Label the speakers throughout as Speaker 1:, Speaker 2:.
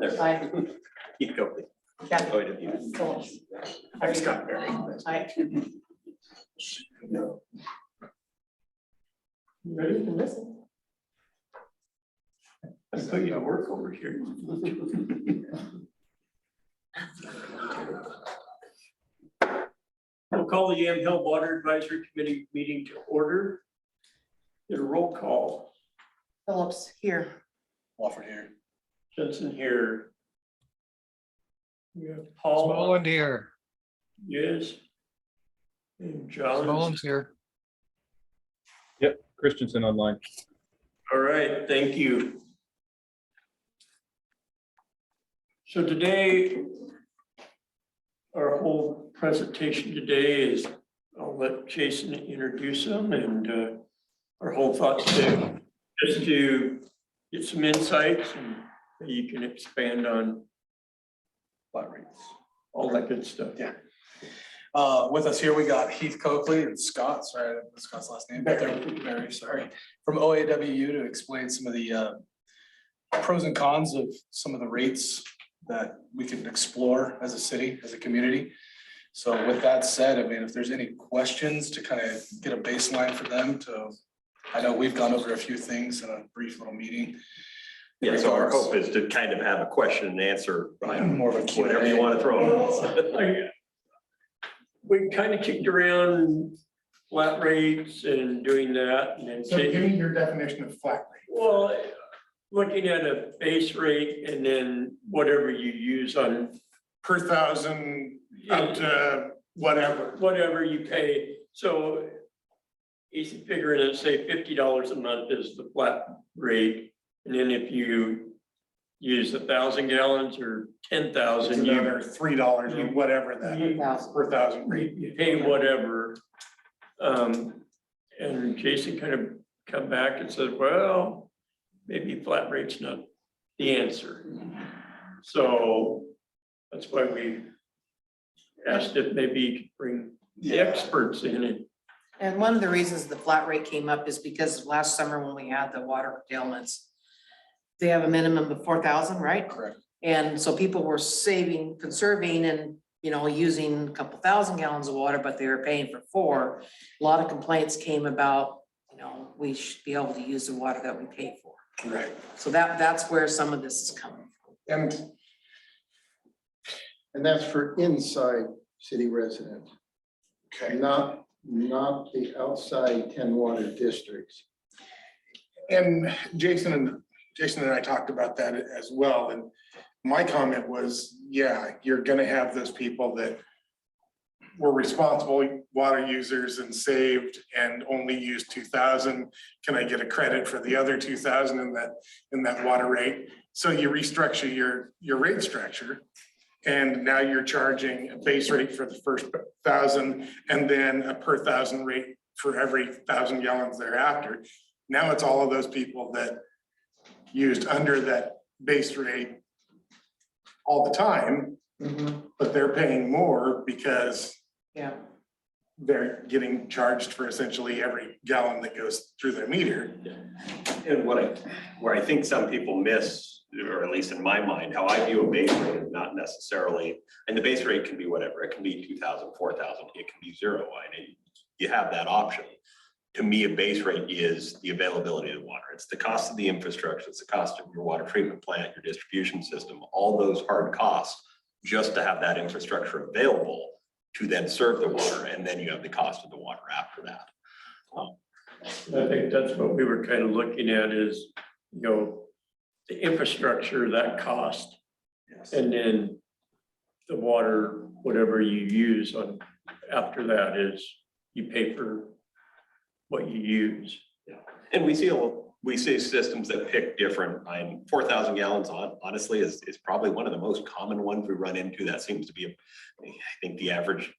Speaker 1: There.
Speaker 2: Aye.
Speaker 1: You go.
Speaker 2: Kathy.
Speaker 1: Go ahead, you.
Speaker 2: Phillips.
Speaker 3: I'm Scott Berry.
Speaker 2: Aye.
Speaker 3: No.
Speaker 2: Ready to listen?
Speaker 3: I thought you had work over here. We'll call the Yamhill Water Advisory Committee meeting to order. Get a roll call.
Speaker 2: Phillips here.
Speaker 4: Wofford here.
Speaker 3: Jensen here. We have Paul.
Speaker 5: Smolland here.
Speaker 3: Yes. And John.
Speaker 5: Smolland's here.
Speaker 6: Christensen online.
Speaker 3: All right, thank you. So today, our whole presentation today is, I'll let Jason introduce them, and our whole thoughts today is to get some insights and you can expand on flat rates, all that good stuff.
Speaker 4: Yeah. With us here, we got Heath Coakley and Scott, sorry, that's Scott's last name, but they're very sorry, from OAWU to explain some of the pros and cons of some of the rates that we can explore as a city, as a community. So with that said, I mean, if there's any questions to kind of get a baseline for them to, I know we've gone over a few things in a brief little meeting.
Speaker 1: Yeah, so our hope is to kind of have a question and answer,
Speaker 4: More of a Q&A.
Speaker 1: whatever you want to throw.
Speaker 3: We kind of kicked around flat rates and doing that, and then
Speaker 7: So give me your definition of flat rate.
Speaker 3: well, looking at a base rate and then whatever you use on
Speaker 7: Per thousand, up to whatever.
Speaker 3: whatever you pay. So easy figuring it, say $50 a month is the flat rate. And then if you use 1,000 gallons or 10,000,
Speaker 7: It's
Speaker 3: you
Speaker 7: another $3 or whatever that
Speaker 3: you-
Speaker 7: per thousand rate.
Speaker 3: you pay whatever. And Jason kind of come back and said, well, maybe flat rate's not the answer. So that's why we asked if maybe you could bring the experts in and
Speaker 2: And one of the reasons the flat rate came up is because last summer when we had the water curtailments, they have a minimum of 4,000, right?
Speaker 4: Correct.
Speaker 2: And so people were saving, conserving and, you know, using a couple thousand gallons of water, but they were paying for 4. A lot of complaints came about, you know, we should be able to use the water that we pay for.
Speaker 7: Right.
Speaker 2: So that's where some of this is coming from.
Speaker 8: And that's for inside city residents,
Speaker 7: Okay.
Speaker 8: not the outside 10 water districts.
Speaker 7: And Jason and I talked about that as well. And my comment was, yeah, you're gonna have those people that were responsible water users and saved and only used 2,000. Can I get a credit for the other 2,000 in that water rate? So you restructure your rate structure. And now you're charging a base rate for the first 1,000 and then a per thousand rate for every 1,000 gallons thereafter. Now it's all of those people that used under that base rate all the time, but they're paying more because
Speaker 2: Yeah.
Speaker 7: they're getting charged for essentially every gallon that goes through their meter.
Speaker 1: And where I think some people miss, or at least in my mind, how I view a base rate is not necessarily, and the base rate can be whatever, it can be 2,000, 4,000, it can be 0. I mean, you have that option. To me, a base rate is the availability of the water. It's the cost of the infrastructure, it's the cost of your water treatment plant, your distribution system, all those hard costs, just to have that infrastructure available to then serve the water, and then you have the cost of the water after that.
Speaker 3: I think that's what we were kind of looking at is, you know, the infrastructure, that cost,
Speaker 4: Yes.
Speaker 3: and then the water, whatever you use on, after that is you pay for what you use.
Speaker 1: And we see systems that pick different, 4,000 gallons honestly is probably one of the most common ones we run into. That seems to be, I think the average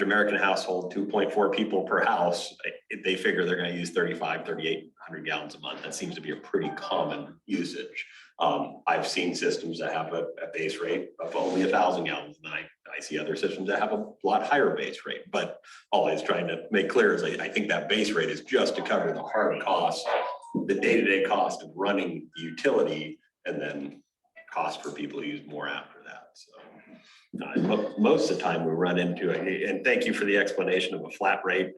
Speaker 1: American household, 2.4 people per house, they figure they're going to use 3,800 gallons a month. That seems to be a pretty common usage. I've seen systems that have a base rate of only 1,000 gallons, and I see other systems that have a lot higher base rate. But all I was trying to make clear is I think that base rate is just to cover the hard costs, the day-to-day cost of running the utility, and then cost for people to use more after that, so. Most of the time we run into it, and thank you for the explanation of a flat rate.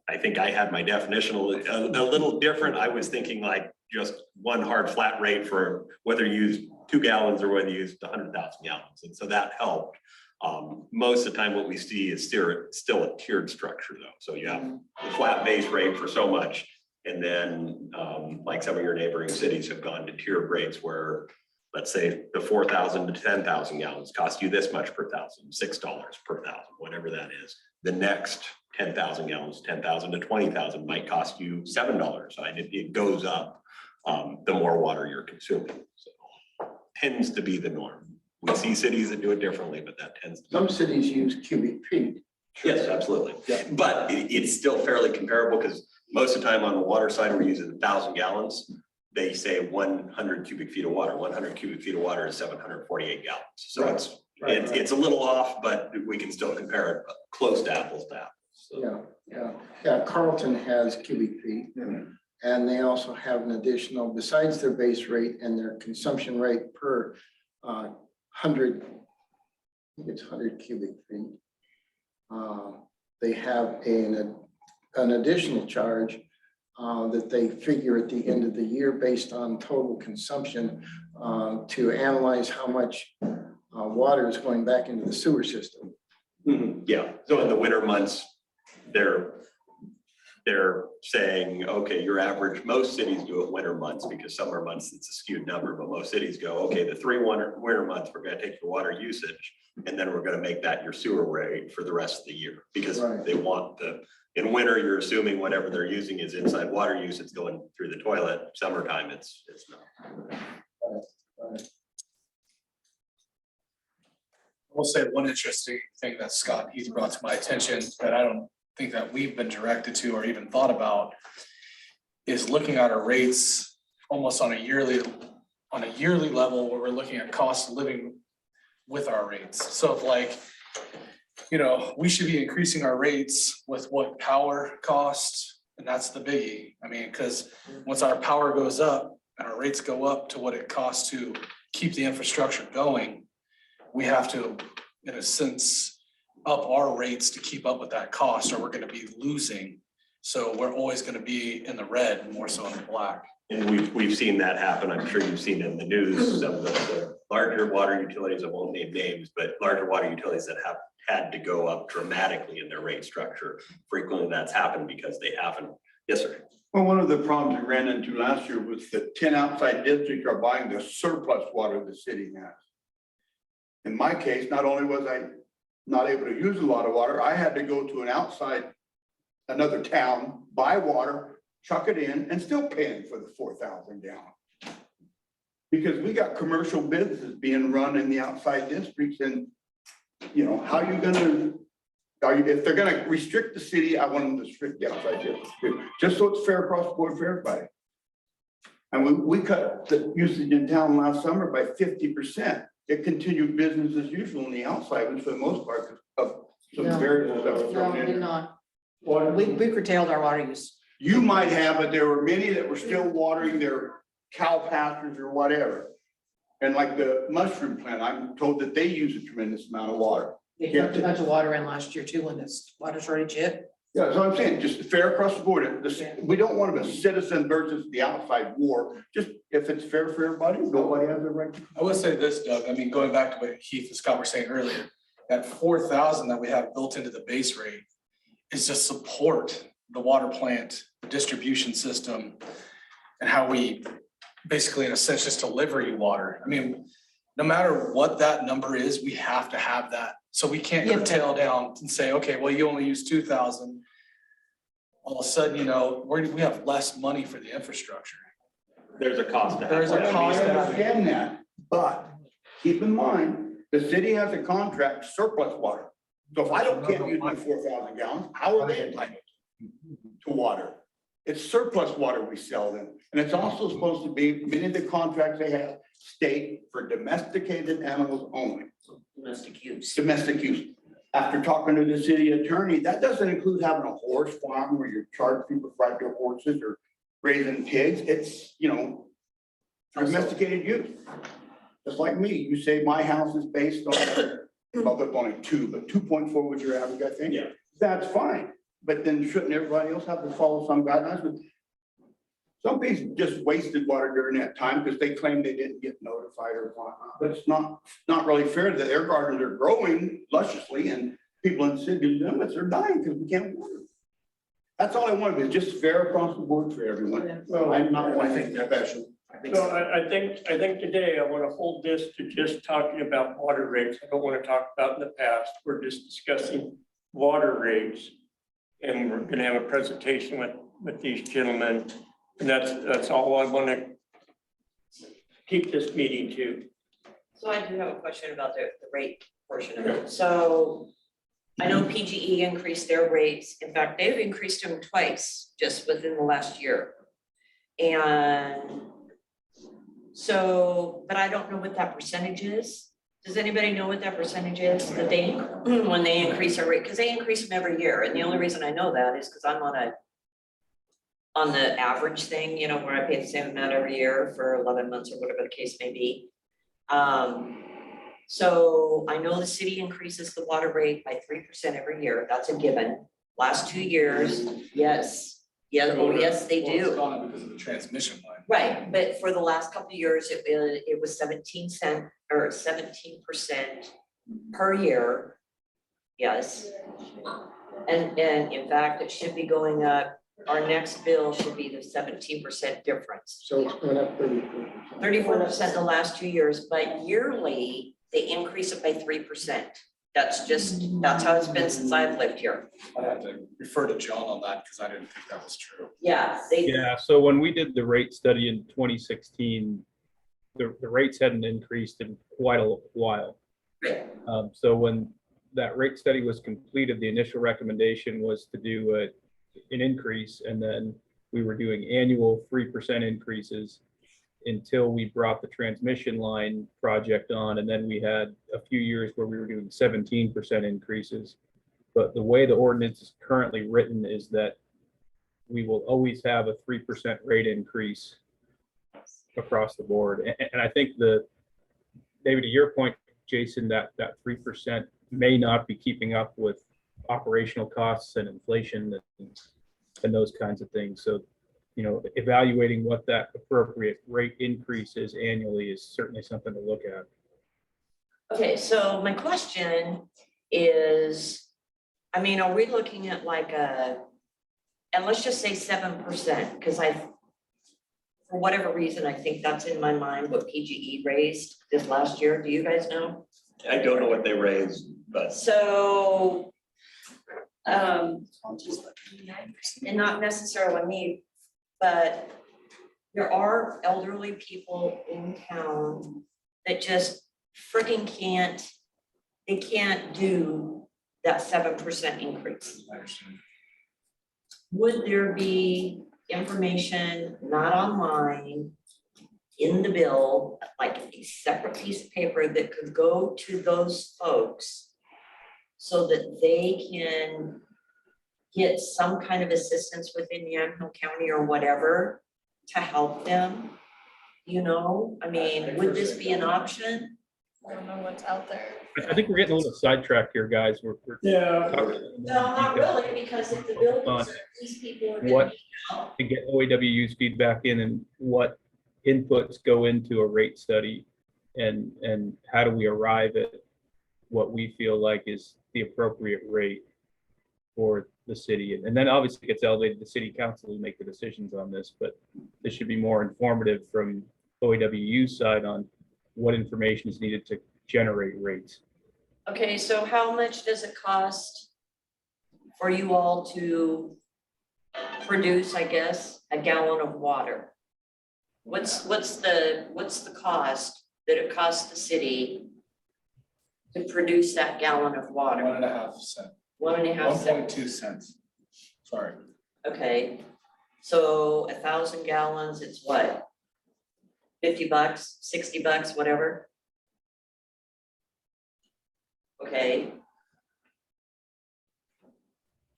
Speaker 1: I think I had my definition a little different. I was thinking like just one hard flat rate for whether you use 2 gallons or whether you use 100,000 gallons. And so that helped. Most of the time what we see is still a tiered structure though. So you have the flat base rate for so much. And then like some of your neighboring cities have gone to tiered rates where, let's say the 4,000 to 10,000 gallons cost you this much per thousand, $6 per thousand, whatever that is. The next 10,000 gallons, 10,000 to 20,000 might cost you $7. And it goes up the more water you're consuming. So tends to be the norm. We see cities that do it differently, but that tends to be.
Speaker 8: Some cities use cubic feet.
Speaker 1: Yes, absolutely. But it's still fairly comparable because most of the time on the water side, we're using 1,000 gallons. They say 100 cubic feet of water. 100 cubic feet of water is 748 gallons. So it's a little off, but we can still compare it close to apples to apples. So.
Speaker 8: Yeah, Carlton has cubic feet. And they also have an additional, besides their base rate and their consumption rate per 100, I think it's 100 cubic feet. They have an additional charge that they figure at the end of the year based on total consumption to analyze how much water is going back into the sewer system.
Speaker 1: Yeah, so in the winter months, they're saying, okay, your average, most cities do it winter months because summer months, it's a skewed number, but most cities go, okay, the 3 winter months, we're gonna take your water usage and then we're gonna make that your sewer rate for the rest of the year because
Speaker 8: Right.
Speaker 1: they want in winter, you're assuming whatever they're using is inside water use, it's going through the toilet. Summertime, it's not.
Speaker 4: I will say one interesting thing that Scott Heath brought to my attention that I don't think that we've been directed to or even thought about is looking at our rates almost on a yearly level where we're looking at cost of living with our rates. So if like, you know, we should be increasing our rates with what power costs, and that's the biggie. I mean, because once our power goes up and our rates go up to what it costs to keep the infrastructure going, we have to, in a sense, up our rates to keep up with that cost, or we're gonna be losing. So we're always gonna be in the red more so in the black.
Speaker 1: And we've seen that happen. I'm sure you've seen in the news, some of the larger water utilities, I won't name names, but larger water utilities that have had to go up dramatically in their rate structure. Frequently that's happened because they haven't. Yes, sir.
Speaker 5: Well, one of the problems we ran into last year was that 10 outside districts are buying the surplus water the city has. In my case, not only was I not able to use a lot of water, I had to go to another town, buy water, chuck it in, and still paying for the 4,000 gallons. Because we got commercial businesses being run in the outside districts, and you know, how you gonna, if they're gonna restrict the city, I want them to restrict the outside districts, just so it's fair across the board for everybody. And we cut the usage in town last summer by 50%. It continued business as usual in the outside, which for the most part of some
Speaker 2: No.
Speaker 5: variables that was
Speaker 2: No,
Speaker 5: thrown
Speaker 2: we
Speaker 5: in
Speaker 2: did
Speaker 5: there.
Speaker 2: not.
Speaker 3: Water.
Speaker 2: We curtailed our water use.
Speaker 5: You might have, but there were many that were still watering their cow pastures or whatever. And like the mushroom plant, I'm told that they use a tremendous amount of water.
Speaker 2: They dumped a bunch of water in last year too when this water shortage hit.
Speaker 5: Yeah, so I'm saying, just fair across the board. We don't want a citizen versus the outside war. Just if it's fair for everybody, nobody has the right.
Speaker 4: I would say this, Doug, I mean, going back to what Heath and Scott were saying earlier, that 4,000 that we have built into the base rate is to support the water plant, the distribution system, and how we basically, in a sense, just deliver you water. I mean, no matter what that number is, we have to have that. So we can't
Speaker 2: Yeah.
Speaker 4: curtail down and say, okay, well, you only use 2,000. All of a sudden, you know, we have less money for the infrastructure.
Speaker 1: There's a cost to have.
Speaker 4: There's a
Speaker 1: water.
Speaker 4: cost.
Speaker 5: I understand that, but keep in mind, the city has a contract surplus water. So if I can't use my 4,000 gallons, how are they entitled to water? It's surplus water we sell them. And it's also supposed to be, many of the contracts they have state for domesticated animals only,
Speaker 2: Domestic use.
Speaker 5: domestic use. After talking to the city attorney, that doesn't include having a horse farm where you charge people to ride their horses or raising pigs. It's, you know, domesticated use. Just like me, you say my house is based on, well, there's only two, but 2.4 was your average, I think.
Speaker 3: Yeah.
Speaker 5: That's fine, but then shouldn't everybody else have to follow some guidelines? But some people just wasted water during that time because they claimed they didn't get notified or whatnot, but it's not really fair that their gardens are growing lusciously and people in city limits are dying because we can't water. That's all I wanted, is just fair across the board for everyone.
Speaker 3: Well,
Speaker 5: I'm not one thing special.
Speaker 3: So I think today I want to hold this to just talking about water rates. I don't want to talk about in the past. We're just discussing water rates. And we're going to have a presentation with these gentlemen. And that's all I want to keep this meeting to.
Speaker 6: So I do have a question about the rate portion of it. So I know PGE increased their rates. In fact, they've increased them twice just within the last year. And so, but I don't know what that percentage is. Does anybody know what that percentage is that they, when they increase their rate? Because they increase them every year. And the only reason I know that is because I'm on the average thing, you know, where I pay the same amount every year for 11 months or whatever the case may be. So I know the city increases the water rate by 3% every year. That's a given. Last 2 years, yes. Yeah, oh, yes, they
Speaker 4: Well, it's
Speaker 6: do.
Speaker 4: gone because of the transmission line.
Speaker 6: Right, but for the last couple of years, it was 17 cent or 17% per year. Yes. And in fact, it should be going up. Our next bill should be the 17% difference.
Speaker 8: So it's going up 34%.
Speaker 6: 34% in the last 2 years, but yearly, they increase it by 3%. That's how it's been since I've lived here.
Speaker 4: I have to refer to John on that because I didn't think that was true.
Speaker 6: Yeah, they,
Speaker 9: Yeah, so when we did the rate study in 2016, the rates hadn't increased in quite a while. So when that rate study was completed, the initial recommendation was to do an increase, and then we were doing annual 3% increases until we brought the transmission line project on, and then we had a few years where we were doing 17% increases. But the way the ordinance is currently written is that we will always have a 3% rate increase across the board. And I think maybe to your point, Jason, that 3% may not be keeping up with operational costs and inflation and those kinds of things. So, you know, evaluating what that appropriate rate increase is annually is certainly something to look at.
Speaker 6: okay, so my question is, I mean, are we looking at like and let's just say 7%, because for whatever reason, I think that's in my mind what PGE raised this last year. Do you guys know?
Speaker 1: I don't know what they raised, but
Speaker 6: So, and not necessarily me, but there are elderly people in town that just freaking can't do that 7% increase. Would there be information not online in the bill, like a separate piece of paper that could go to those folks so that they can get some kind of assistance within Yamhill County or whatever to help them? You know, I mean, would this be an option?
Speaker 10: I don't know what's out there.
Speaker 9: I think we're getting a little sidetracked here, guys. We're
Speaker 3: Yeah,
Speaker 6: No, not really, because if the bill goes, these people are gonna
Speaker 9: What-
Speaker 6: need help.
Speaker 9: to get OAW's feedback in and what inputs go into a rate study, and how do we arrive at what we feel like is the appropriate rate for the city. And then obviously it gets elevated to city council to make the decisions on this, but this should be more informative from OAWU's side on what information is needed to generate rates.
Speaker 6: Okay, so how much does it cost for you all to produce, I guess, a gallon of water? What's the cost that it costs the city to produce that gallon of water?
Speaker 4: 1.5 cents.
Speaker 6: 1.5 cents.
Speaker 4: 1.2 cents. Sorry.
Speaker 6: Okay, so 1,000 gallons, it's what? $50, $60, whatever? Okay,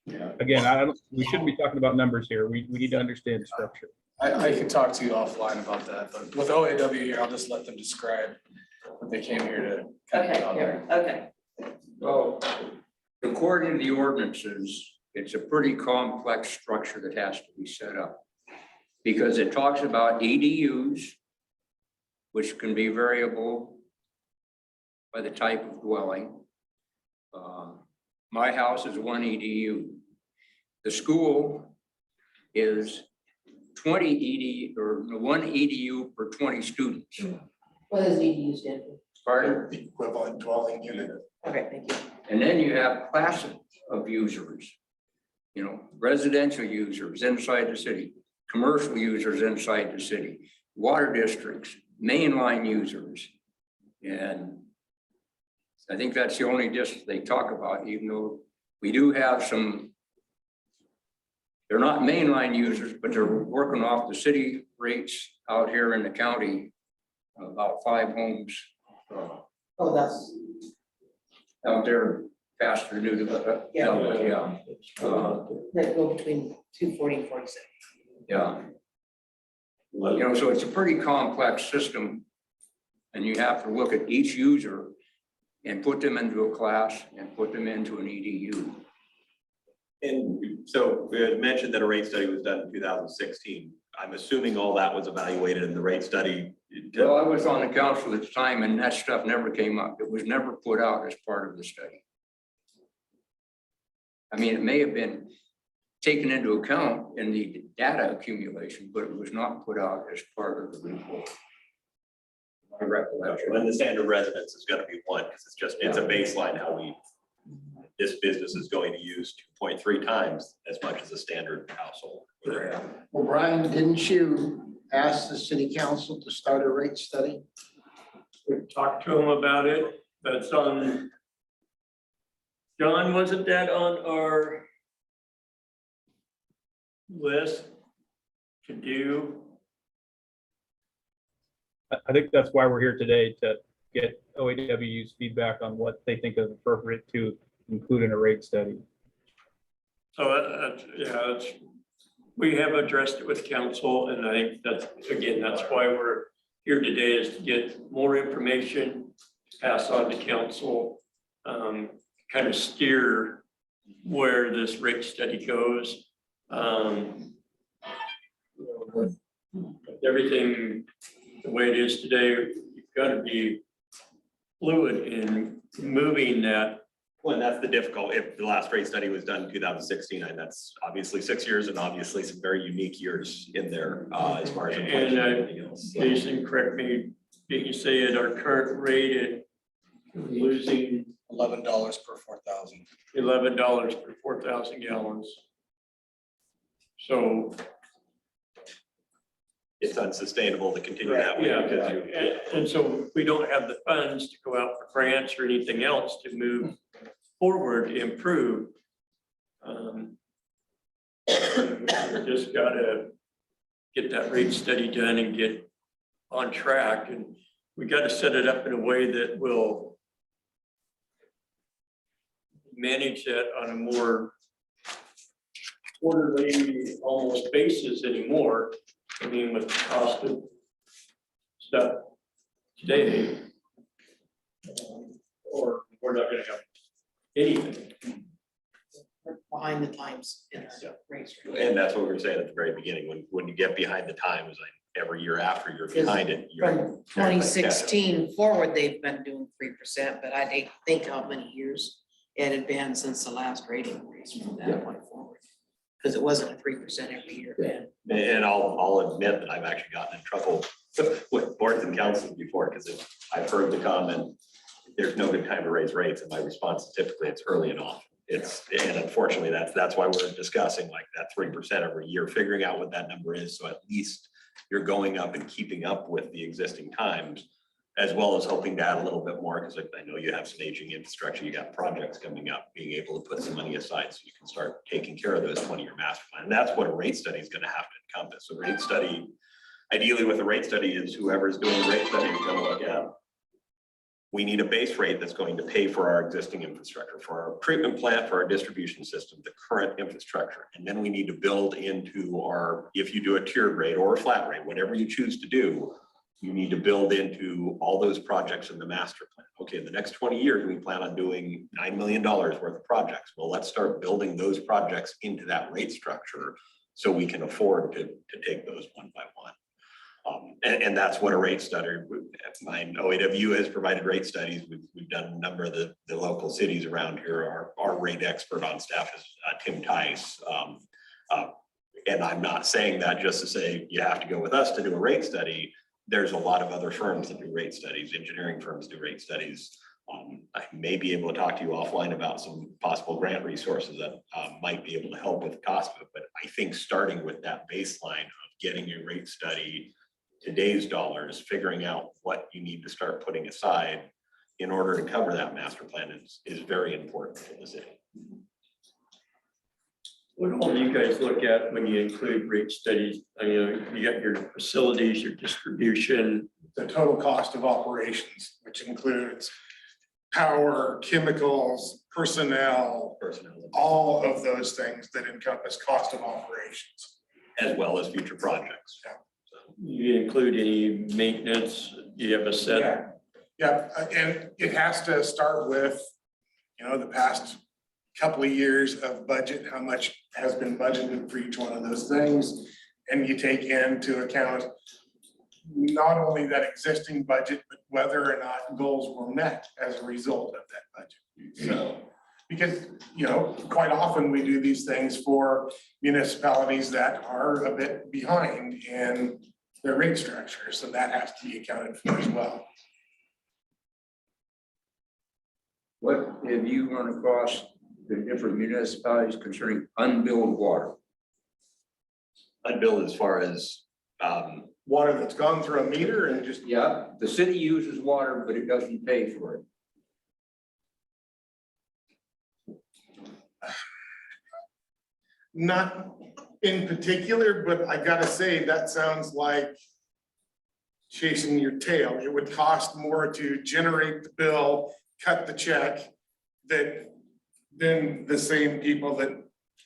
Speaker 4: Yeah.
Speaker 9: Again, we shouldn't be talking about numbers here. We need to understand the structure.
Speaker 4: I can talk to you offline about that, but with OAW here, I'll just let them describe But they came here to. kind of
Speaker 6: Okay,
Speaker 4: get out there.
Speaker 6: okay.
Speaker 11: Well, according to the ordinances, it's a pretty complex structure that has to be set up. Because it talks about EDUs, which can be variable by the type of dwelling. My house is one EDU. The school is 20 ED, or one EDU per 20 students.
Speaker 2: What does EDU stand for?
Speaker 11: Pardon?
Speaker 7: The equivalent dwelling unit.
Speaker 2: Okay, thank you.
Speaker 11: And then you have classes of users. You know, residential users inside the city, commercial users inside the city, water districts, mainline users. And I think that's the only district they talk about, even though we do have some. They're not mainline users, but they're working off the city rates out here in the county. About 5 homes
Speaker 2: Oh, that's,
Speaker 11: out there past the new development. Yeah.
Speaker 2: that go between 240 and 47.
Speaker 11: Yeah. You know, so it's a pretty complex system. And you have to look at each user and put them into a class and put them into an EDU.
Speaker 1: And so we had mentioned that a rate study was done in 2016. I'm assuming all that was evaluated in the rate study.
Speaker 11: Well, I was on the council at the time and that stuff never came up. It was never put out as part of the study. I mean, it may have been taken into account in the data accumulation, but it was not put out as part of the report. My recollection.
Speaker 1: And the standard residence is gonna be 1, because it's a baseline how this business is going to use 2.3 times as much as a standard household.
Speaker 8: Well, Brian, didn't you ask the city council to start a rate study?
Speaker 3: We talked to them about it, that's on. John, wasn't that on our list to do?
Speaker 9: I think that's why we're here today, to get OAW's feedback on what they think is appropriate to include in a rate study.
Speaker 3: So we have addressed it with council, and I think that's why we're here today, is to get more information, pass on to council, kind of steer where this rate study goes. Everything the way it is today, you've got to be fluid in moving that.
Speaker 1: Well, and that's the difficult, if the last rate study was done in 2016, and that's obviously 6 years and obviously some very unique years in there as far as inflation and everything else.
Speaker 3: Jason, correct me, did you say at our current rate, losing
Speaker 4: $11 per 4,000.
Speaker 3: $11 per 4,000 gallons? So,
Speaker 1: It's unsustainable to continue that way.
Speaker 3: yeah,
Speaker 1: Because you,
Speaker 3: and so we don't have the funds to go out for grants or anything else to move forward, improve. We just gotta get that rate study done and get on track, and we gotta set it up in a way that will manage that on a more quarterly almost basis anymore. I mean, with the cost of stuff today, or we're not gonna have anything.
Speaker 2: We're behind the times in our race.
Speaker 1: and that's what we were saying at the very beginning, when you get behind the times, like every year after you're behind it. you're-
Speaker 2: From 2016 forward, they've been doing 3%, but I didn't think how many years it had been since the last rate increase from that point forward. Because it wasn't a 3% every year then.
Speaker 1: And I'll admit that I've actually gotten in trouble with boards and councils before, because I've heard the comment, there's no good time to raise rates, and my response is typically it's early and often. And unfortunately, that's why we're discussing like that 3% every year, figuring out what that number is, so at least you're going up and keeping up with the existing times, as well as hoping to add a little bit more, because I know you have some aging infrastructure, you got projects coming up, being able to put some money aside so you can start taking care of those 20-year master plan. And that's what a rate study is going to have to encompass. A rate study, ideally with a rate study, is whoever's doing the rate study is going to look at, we need a base rate that's going to pay for our existing infrastructure, for our treatment plant, for our distribution system, the current infrastructure. And then we need to build into our, if you do a tiered rate or a flat rate, whatever you choose to do, you need to build into all those projects in the master plan. Okay, in the next 20 years, we plan on doing $9 million worth of projects. Well, let's start building those projects into that rate structure so we can afford to take those one by one. And that's what a rate study, OAW has provided rate studies. We've done a number of the local cities around here. Our rate expert on staff is Tim Tice. And I'm not saying that just to say you have to go with us to do a rate study. There's a lot of other firms that do rate studies, engineering firms do rate studies. I may be able to talk to you offline about some possible grant resources that might be able to help with the cost of it. But I think starting with that baseline of getting a rate study, today's dollars, figuring out what you need to start putting aside in order to cover that master plan is very important in the city.
Speaker 3: What all do you guys look at when you include rate studies? You got your facilities, your distribution.
Speaker 7: The total cost of operations, which includes power, chemicals, personnel, all of those things that encompass cost of operations.
Speaker 1: As well as future projects.
Speaker 3: You include any maintenance? Do you have a set?
Speaker 7: Yeah, and it has to start with, the past couple of years of budget, how much has been budgeted for each one of those things. And you take into account not only that existing budget, but whether or not goals were met as a result of that budget. So, because, quite often we do these things for municipalities that are a bit behind in their rate structure. So that has to be accounted for as well.
Speaker 11: What have you run across the different municipalities concerning unbilled water?
Speaker 1: Unbilled as far as,
Speaker 7: Water that's gone through a meter and just,
Speaker 11: Yeah, the city uses water, but it doesn't pay for it.
Speaker 7: not in particular, but I gotta say, that sounds like chasing your tail. It would cost more to generate the bill, cut the check, than the same people that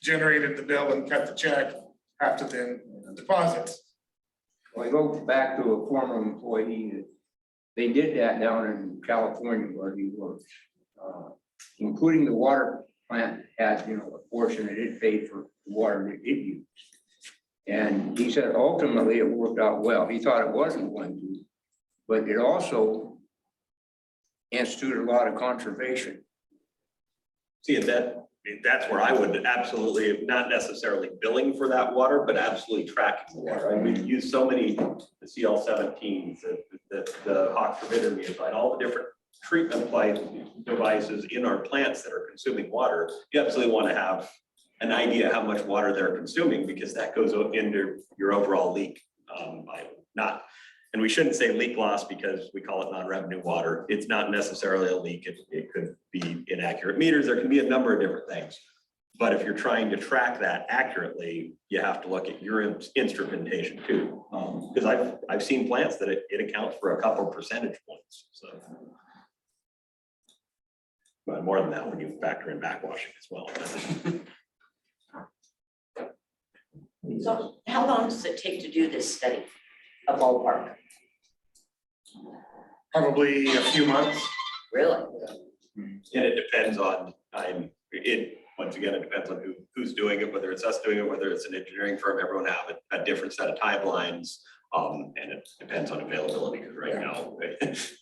Speaker 7: generated the bill and cut the check have to then deposit.
Speaker 11: Well, I go back to a former employee. They did that down in California where he works. Including the water plant had, a portion that it paid for the water that it used. And he said ultimately it worked out well. He thought it wasn't going to, but it also instituted a lot of conservation.
Speaker 1: see, that's where I would absolutely, not necessarily billing for that water, but absolutely tracking the water. And we've used so many, the CL17s, the Hawks River, all the different treatment plant devices in our plants that are consuming water. You absolutely want to have an idea how much water they're consuming, because that goes into your overall leak. And we shouldn't say leak loss because we call it non-revenue water. It's not necessarily a leak. It could be inaccurate meters. There can be a number of different things. But if you're trying to track that accurately, you have to look at your instrumentation too. Because I've seen plants that it accounts for a couple percentage points. So, but more than that when you factor in backwashing as well.
Speaker 6: So how long does it take to do this study, a ballpark?
Speaker 7: Probably a few months.
Speaker 6: Really?
Speaker 1: And it depends on, once again, it depends on who's doing it, whether it's us doing it, whether it's an engineering firm, everyone have a different set of timelines. And it depends on availability, because right now,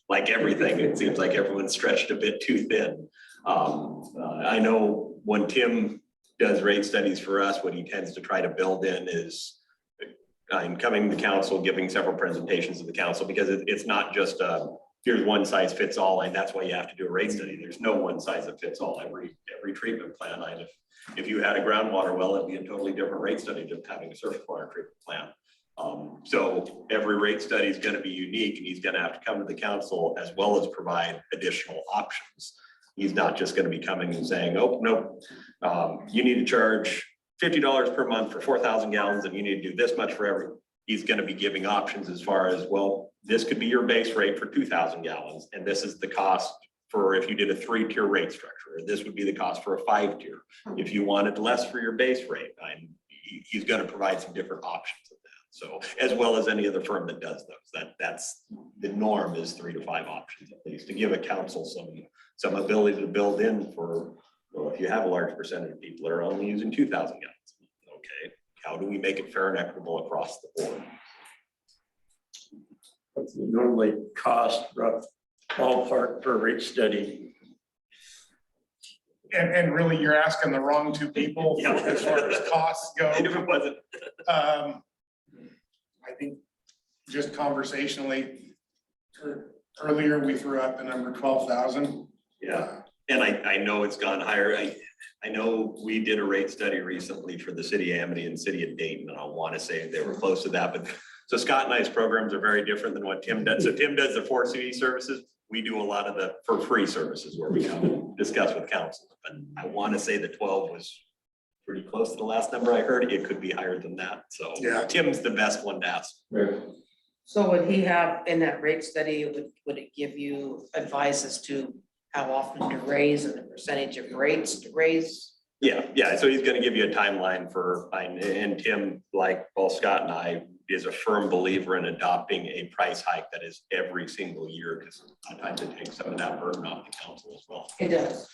Speaker 1: like everything, it seems like everyone's stretched a bit too thin. I know when Tim does rate studies for us, what he tends to try to build in is I'm coming to council, giving several presentations to the council, because it's not just here's one size fits all, and that's why you have to do a rate study. There's no one size that fits all. Every treatment plant, if you had a groundwater well, it'd be a totally different rate study than having a surface water treatment plant. So every rate study is going to be unique, and he's going to have to come to the council as well as provide additional options. He's not just going to be coming and saying, oh, no, you need to charge $50 per month for 4,000 gallons, and you need to do this much for every. He's going to be giving options as far as, well, this could be your base rate for 2,000 gallons, and this is the cost for if you did a 3-tier rate structure, or this would be the cost for a 5-tier. If you wanted less for your base rate, he's going to provide some different options of that. So as well as any other firm that does those, that's the norm is 3 to 5 options at least to give a council some ability to build in for, well, if you have a large percentage of people that are only using 2,000 gallons. Okay, how do we make it fair and equitable across the board?
Speaker 3: What's it normally cost, rough ballpark for a rate study?
Speaker 7: And really, you're asking the wrong two people
Speaker 1: Yeah.
Speaker 7: as far as costs go.
Speaker 1: If it wasn't,
Speaker 7: I think just conversationally, earlier we threw out the number 12,000.
Speaker 1: yeah, and I know it's gone higher. I know we did a rate study recently for the city of Amity and city of Dayton, and I want to say they were close to that, but so Scott and I's programs are very different than what Tim does. So Tim does the 4 city services. We do a lot of the for free services where we come and discuss with council. But I want to say the 12 was pretty close to the last number I heard. It could be higher than that. So
Speaker 7: Yeah.
Speaker 1: Tim's the best one to ask.
Speaker 2: So would he have, in that rate study, would it give you advice as to how often to raise and the percentage of rates to raise?
Speaker 1: Yeah. So he's gonna give you a timeline for, and Tim, like both Scott and I, is a firm believer in adopting a price hike that is every single year, because sometimes it takes some of that burden off the council as well.
Speaker 2: It does.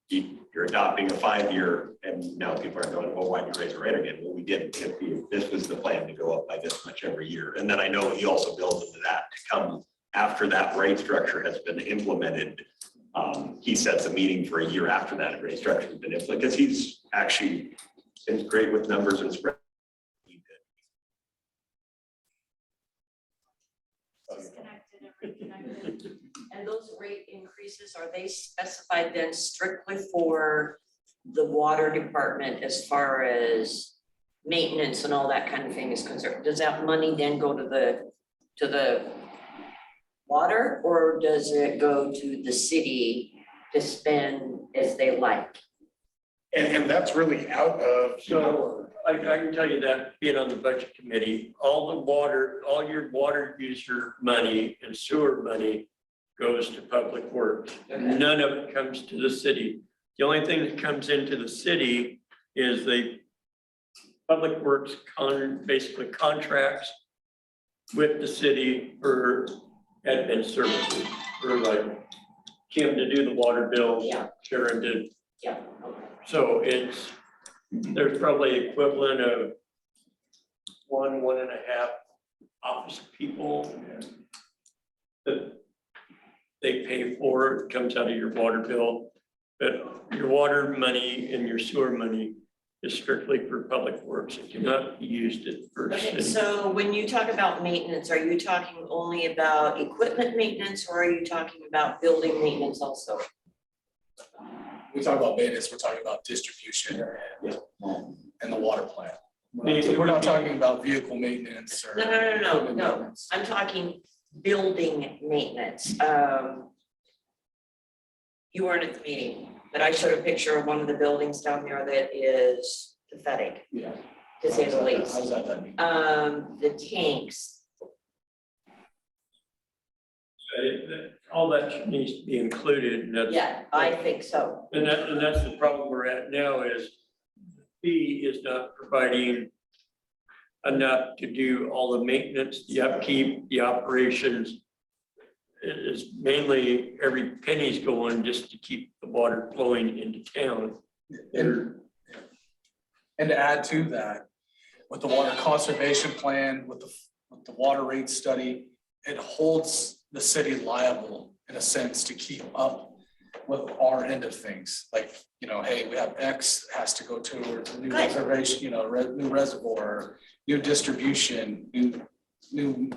Speaker 1: You're adopting a 5-year, and now people are going, well, why did you raise the rate again? Well, we didn't. This was the plan to go up by this much every year. And then I know he also builds into that to come after that rate structure has been implemented. He sets a meeting for a year after that rate structure has been implemented, because he's actually been great with numbers and spread.
Speaker 6: Disconnected and reconnected. And those rate increases, are they specified then strictly for the water department as far as maintenance and all that kind of thing is concerned? Does that money then go to the water, or does it go to the city to spend as they like?
Speaker 7: And that's really out of.
Speaker 3: So I can tell you that being on the budget committee, all your water user money and sewer money goes to public works. None of it comes to the city. The only thing that comes into the city is the public works basically contracts with the city for admin services, for like Kim to do the water bills,
Speaker 6: Yeah.
Speaker 3: Sharon did.
Speaker 6: Yeah, okay.
Speaker 3: So there's probably equivalent of 1.5 office people that they pay for. It comes out of your water bill. But your water money and your sewer money is strictly for public works. It cannot be used for
Speaker 6: Okay,
Speaker 3: city.
Speaker 6: so when you talk about maintenance, are you talking only about equipment maintenance, or are you talking about building maintenance also?
Speaker 4: We talk about maintenance, we're talking about distribution and the water plant.
Speaker 3: It
Speaker 4: We're not
Speaker 3: would be-
Speaker 4: talking about vehicle maintenance or.
Speaker 6: No.
Speaker 4: equipment maintenance.
Speaker 6: I'm talking building maintenance. You weren't at the meeting, but I showed a picture of one of the buildings down there that is pathetic,
Speaker 4: Yeah.
Speaker 6: to say the least.
Speaker 4: How's that mean?
Speaker 6: The tanks,
Speaker 3: All that needs to be included. And that's,
Speaker 6: yeah, I think so.
Speaker 3: and that's the problem we're at now is the fee is not providing enough to do all the maintenance, the upkeep, the operations. It is mainly every penny's going just to keep the water flowing into town.
Speaker 4: And to add to that, with the water conservation plan, with the water rate study, it holds the city liable in a sense to keep up with our end of things. Like, hey, we have X has to go towards a new reservation, new reservoir, new distribution, new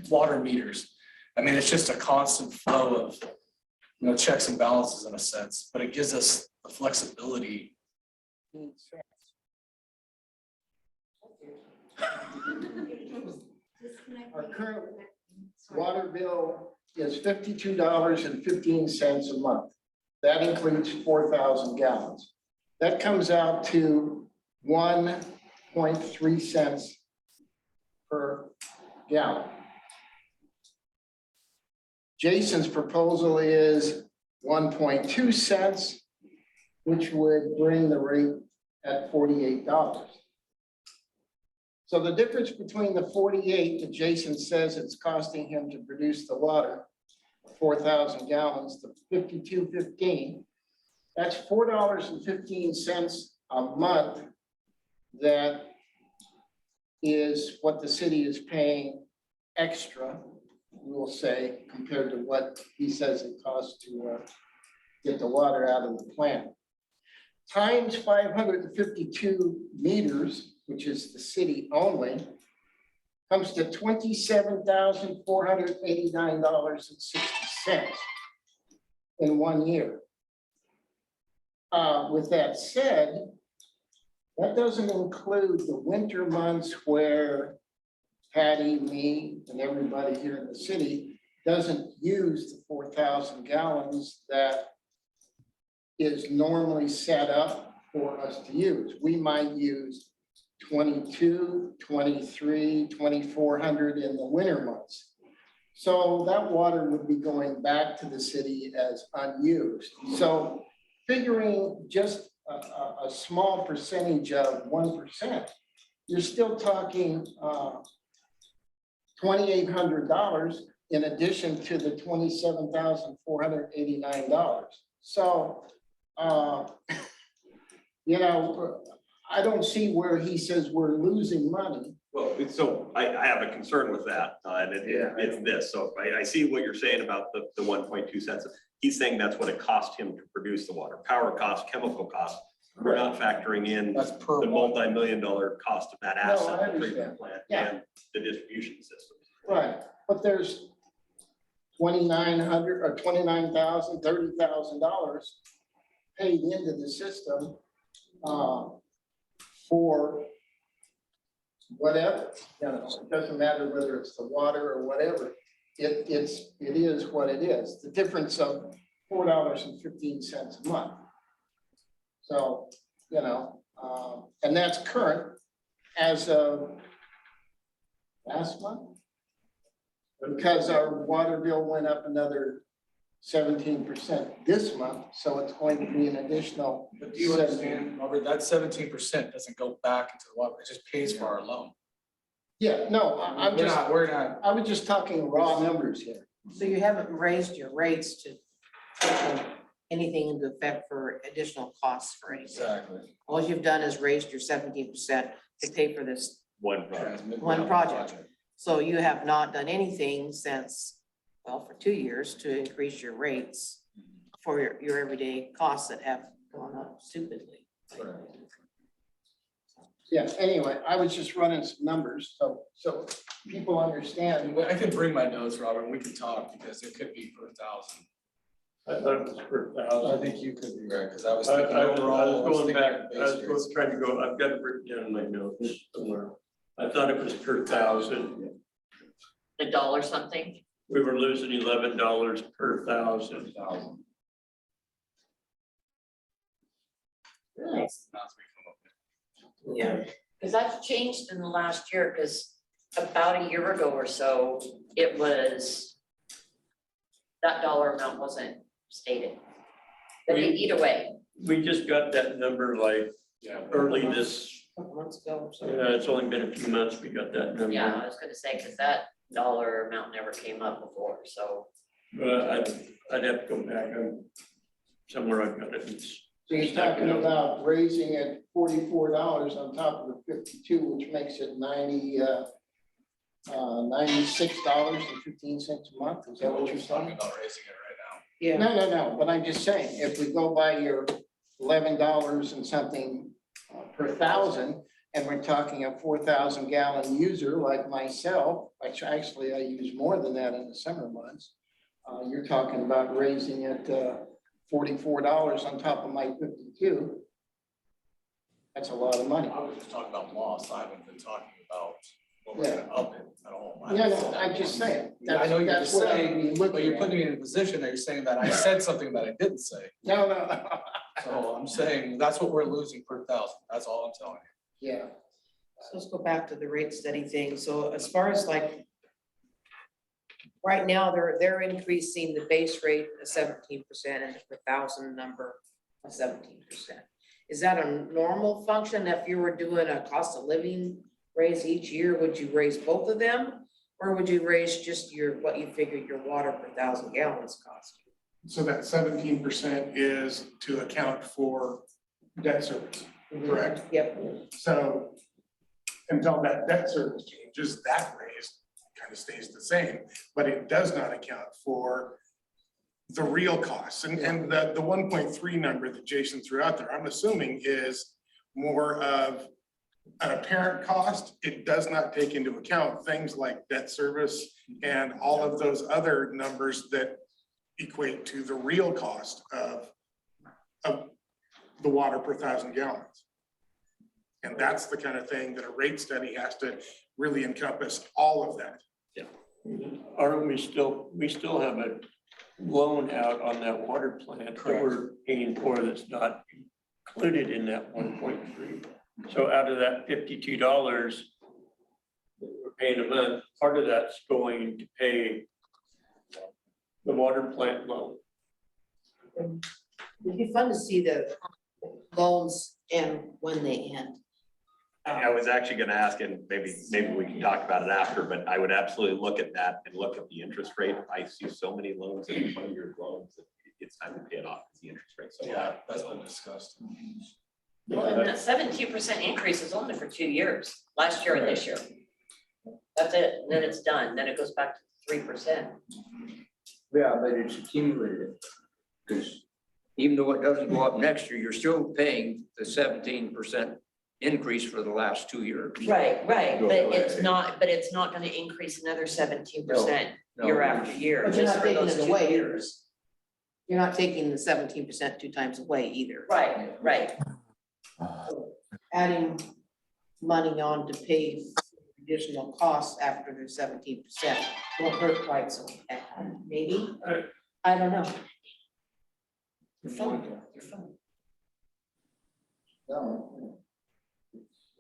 Speaker 4: water meters. I mean, it's just a constant flow of, checks and balances in a sense, but it gives us the flexibility.
Speaker 8: Our current water bill is $52.15 a month. That includes 4,000 gallons. That comes out to 1.3 cents per gallon. Jason's proposal is 1.2 cents, which would bring the rate at $48. So the difference between the 48 that Jason says it's costing him to produce the water, 4,000 gallons, the 52.15, that's $4.15 a month. That is what the city is paying extra, we'll say, compared to what he says it costs to get the water out of the plant. Times 552 meters, which is the city only, comes to $27,489.60 in 1 year. With that said, that doesn't include the winter months where Patty, me, and everybody here in the city doesn't use the 4,000 gallons that is normally set up for us to use. We might use 22, 23, 2,400 in the winter months. So that water would be going back to the city as unused. So figuring just a small percentage of 1%, you're still talking $2,800 in addition to the $27,489. So, you know, I don't see where he says we're losing money.
Speaker 1: Well, so I have a concern with that, and it's this. So I see what you're saying about the 1.2 cents. He's saying that's what it cost him to produce the water, power cost, chemical cost. We're not factoring in
Speaker 4: That's per
Speaker 1: the
Speaker 4: month.
Speaker 1: multi-million-dollar cost of that
Speaker 8: No, I
Speaker 1: asset, the
Speaker 8: understand.
Speaker 1: treatment plant
Speaker 8: Yeah.
Speaker 1: and the distribution system.
Speaker 8: Right, but there's $2,900 or $29,000, $30,000 paid into the system for whatever, you know, it doesn't matter whether it's the water or whatever. It is what it is. The difference of $4.15 a month. So, you know, and that's current as of last month. Because our water bill went up another 17% this month, so it's going to be an additional.
Speaker 4: But do you understand, Robert, that 17% doesn't go back into the water, it just pays for our loan.
Speaker 8: Yeah, no, I'm just,
Speaker 4: We're not,
Speaker 8: I was just talking raw numbers here.
Speaker 2: So you haven't raised your rates to take anything into effect for additional costs for anything.
Speaker 4: exactly.
Speaker 2: All you've done is raised your 17% to pay for this.
Speaker 1: One project.
Speaker 2: One project. So you have not done anything since, well, for 2 years to increase your rates for your everyday costs that have gone up stupidly.
Speaker 8: Yeah, anyway, I was just running some numbers, so people understand.
Speaker 4: I can bring my notes, Robert, and we can talk, because it could be per thousand.
Speaker 3: I thought it was per
Speaker 4: I
Speaker 3: thousand.
Speaker 4: think you could be right, because I was
Speaker 3: I
Speaker 4: thinking
Speaker 3: was
Speaker 4: overall.
Speaker 3: going
Speaker 4: thinking
Speaker 3: back,
Speaker 4: base
Speaker 3: I was
Speaker 4: rates.
Speaker 3: trying to go, I've got it written down in my notes somewhere. I thought it was per thousand.
Speaker 6: The dollar something.
Speaker 3: We were losing $11 per thousand.
Speaker 6: Nice.
Speaker 4: That's what we come up with.
Speaker 2: Yeah.
Speaker 6: Because that's changed in the last year, because about a year ago or so, it was, that dollar amount wasn't stated. But either way,
Speaker 3: We just got that number like early this,
Speaker 2: Couple months ago. So
Speaker 3: it's only been a few months we got that number.
Speaker 6: yeah, I was gonna say, because that dollar amount never came up before, so.
Speaker 3: But I'd have to go back on somewhere I've got it. It's-
Speaker 8: So you're talking about raising it $44 on top of the 52, which makes it $96.15 a month. Is that what you're
Speaker 4: Talking
Speaker 8: saying?
Speaker 4: about raising it right now.
Speaker 2: yeah,
Speaker 8: No, but I'm just saying, if we go by your $11 and something per thousand, and we're talking a 4,000 gallon user like myself, which actually I use more than that in the summer months, you're talking about raising it $44 on top of my 52. That's a lot of money.
Speaker 4: I was just talking about loss, I haven't been talking about what we're gonna up it at all. I
Speaker 8: No,
Speaker 4: haven't
Speaker 8: no,
Speaker 4: said that
Speaker 8: I'm just
Speaker 4: once.
Speaker 8: saying.
Speaker 4: Yeah, I know you're
Speaker 8: That's
Speaker 4: just
Speaker 8: what I'd
Speaker 4: saying,
Speaker 8: be looking
Speaker 4: but you're
Speaker 8: at.
Speaker 4: putting me in a position that you're saying that I said something that I didn't say.
Speaker 8: No.
Speaker 4: So I'm saying that's what we're losing per thousand, that's all I'm telling you.
Speaker 8: Yeah,
Speaker 2: so let's go back to the rate study thing. So as far as like, right now, they're increasing the base rate of 17% and the per thousand number of 17%. Is that a normal function if you were doing a cost of living raise each year? Would you raise both of them? Or would you raise just what you figured your water per 1,000 gallons cost?
Speaker 7: So that 17% is to account for debt service, correct?
Speaker 2: Yep.
Speaker 7: So until that debt service changes, that raise kind of stays the same, but it does not account for the real costs. And the 1.3 number that Jason threw out there, I'm assuming is more of an apparent cost. It does not take into account things like debt service and all of those other numbers that equate to the real cost of the water per 1,000 gallons. And that's the kind of thing that a rate study has to really encompass all of that.
Speaker 3: Aren't we still have a loan out on that water plant that we're paying for that's not included in that 1.3. So out of that $52 that we're paying a month, part of that's going to pay the water plant loan.
Speaker 2: It'd be fun to see the loans and when they end.
Speaker 1: I was actually gonna ask, and maybe we can talk about it after, but I would absolutely look at that and look at the interest rate. I see so many loans in 20-year loans that it's time to pay it off, because the interest rate's so high.
Speaker 4: That's been discussed.
Speaker 6: Well, and that 17% increase is only for 2 years, last year and this year. That's it, and then it's done, then it goes back to 3%.
Speaker 11: Yeah, but it's accumulated. Because even though it doesn't go up next year, you're still paying the 17% increase for the last 2 years.
Speaker 6: Right, but it's not gonna increase another 17%
Speaker 11: No,
Speaker 6: year after year,
Speaker 2: But you're
Speaker 6: just
Speaker 2: not
Speaker 6: for
Speaker 2: taking
Speaker 6: those
Speaker 2: it
Speaker 6: 2
Speaker 2: away.
Speaker 6: years.
Speaker 2: You're not taking the 17% 2 times away either.
Speaker 6: Right.
Speaker 2: Adding money on to pay additional costs after their 17% won't hurt quite so bad, maybe? I don't know.
Speaker 6: Your phone.
Speaker 8: No.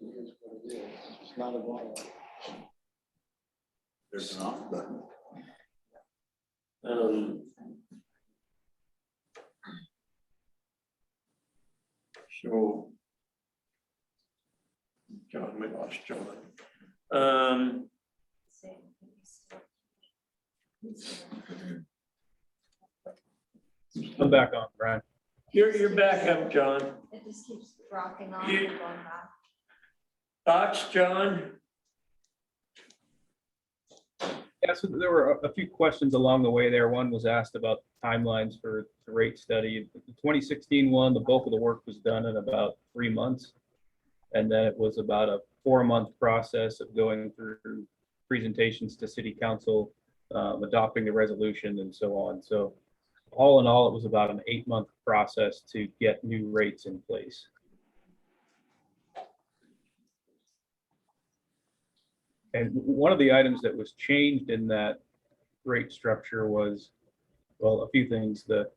Speaker 8: It is what it is. It's not a law.
Speaker 5: There's an off button.
Speaker 3: So. John, we lost John.
Speaker 9: I'm back on, Brian.
Speaker 3: You're back up, John.
Speaker 10: It just keeps dropping off
Speaker 3: You-
Speaker 10: and going back.
Speaker 3: Thoughts, John?
Speaker 9: Yeah, so there were a few questions along the way there. One was asked about timelines for the rate study. The 2016 one, the bulk of the work was done in about 3 months. And then it was about a 4-month process of going through presentations to city council, adopting the resolution and so on. So all in all, it was about an 8-month process to get new rates in place. And one of the items that was changed in that rate structure was, well, a few things. The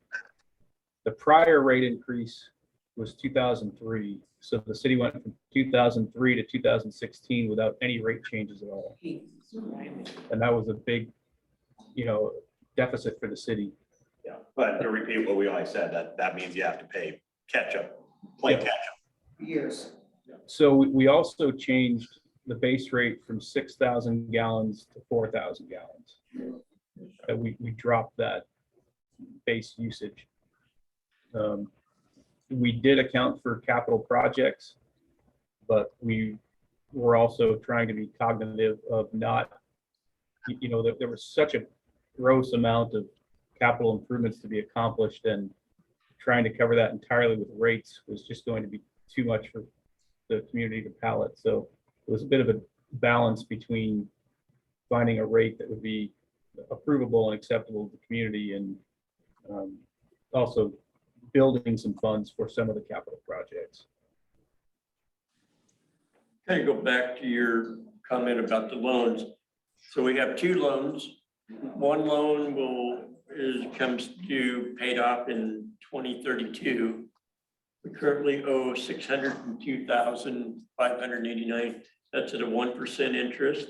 Speaker 9: prior rate increase was 2003. So the city went from 2003 to 2016 without any rate changes at all. And that was a big, deficit for the city.
Speaker 1: Yeah, but to repeat what we always said, that means you have to play catch up.
Speaker 2: Years.
Speaker 9: So we also changed the base rate from 6,000 gallons to 4,000 gallons. We dropped that base usage. We did account for capital projects, but we were also trying to be cognitive of not, there was such a gross amount of capital improvements to be accomplished, and trying to cover that entirely with rates was just going to be too much for the community to palate. So it was a bit of a balance between finding a rate that would be approvable and acceptable to the community, and also building some funds for some of the capital projects.
Speaker 3: Kind of go back to your comment about the loans. So we have 2 loans. One loan comes due paid off in 2032. We currently owe $602,589. That's at a 1% interest.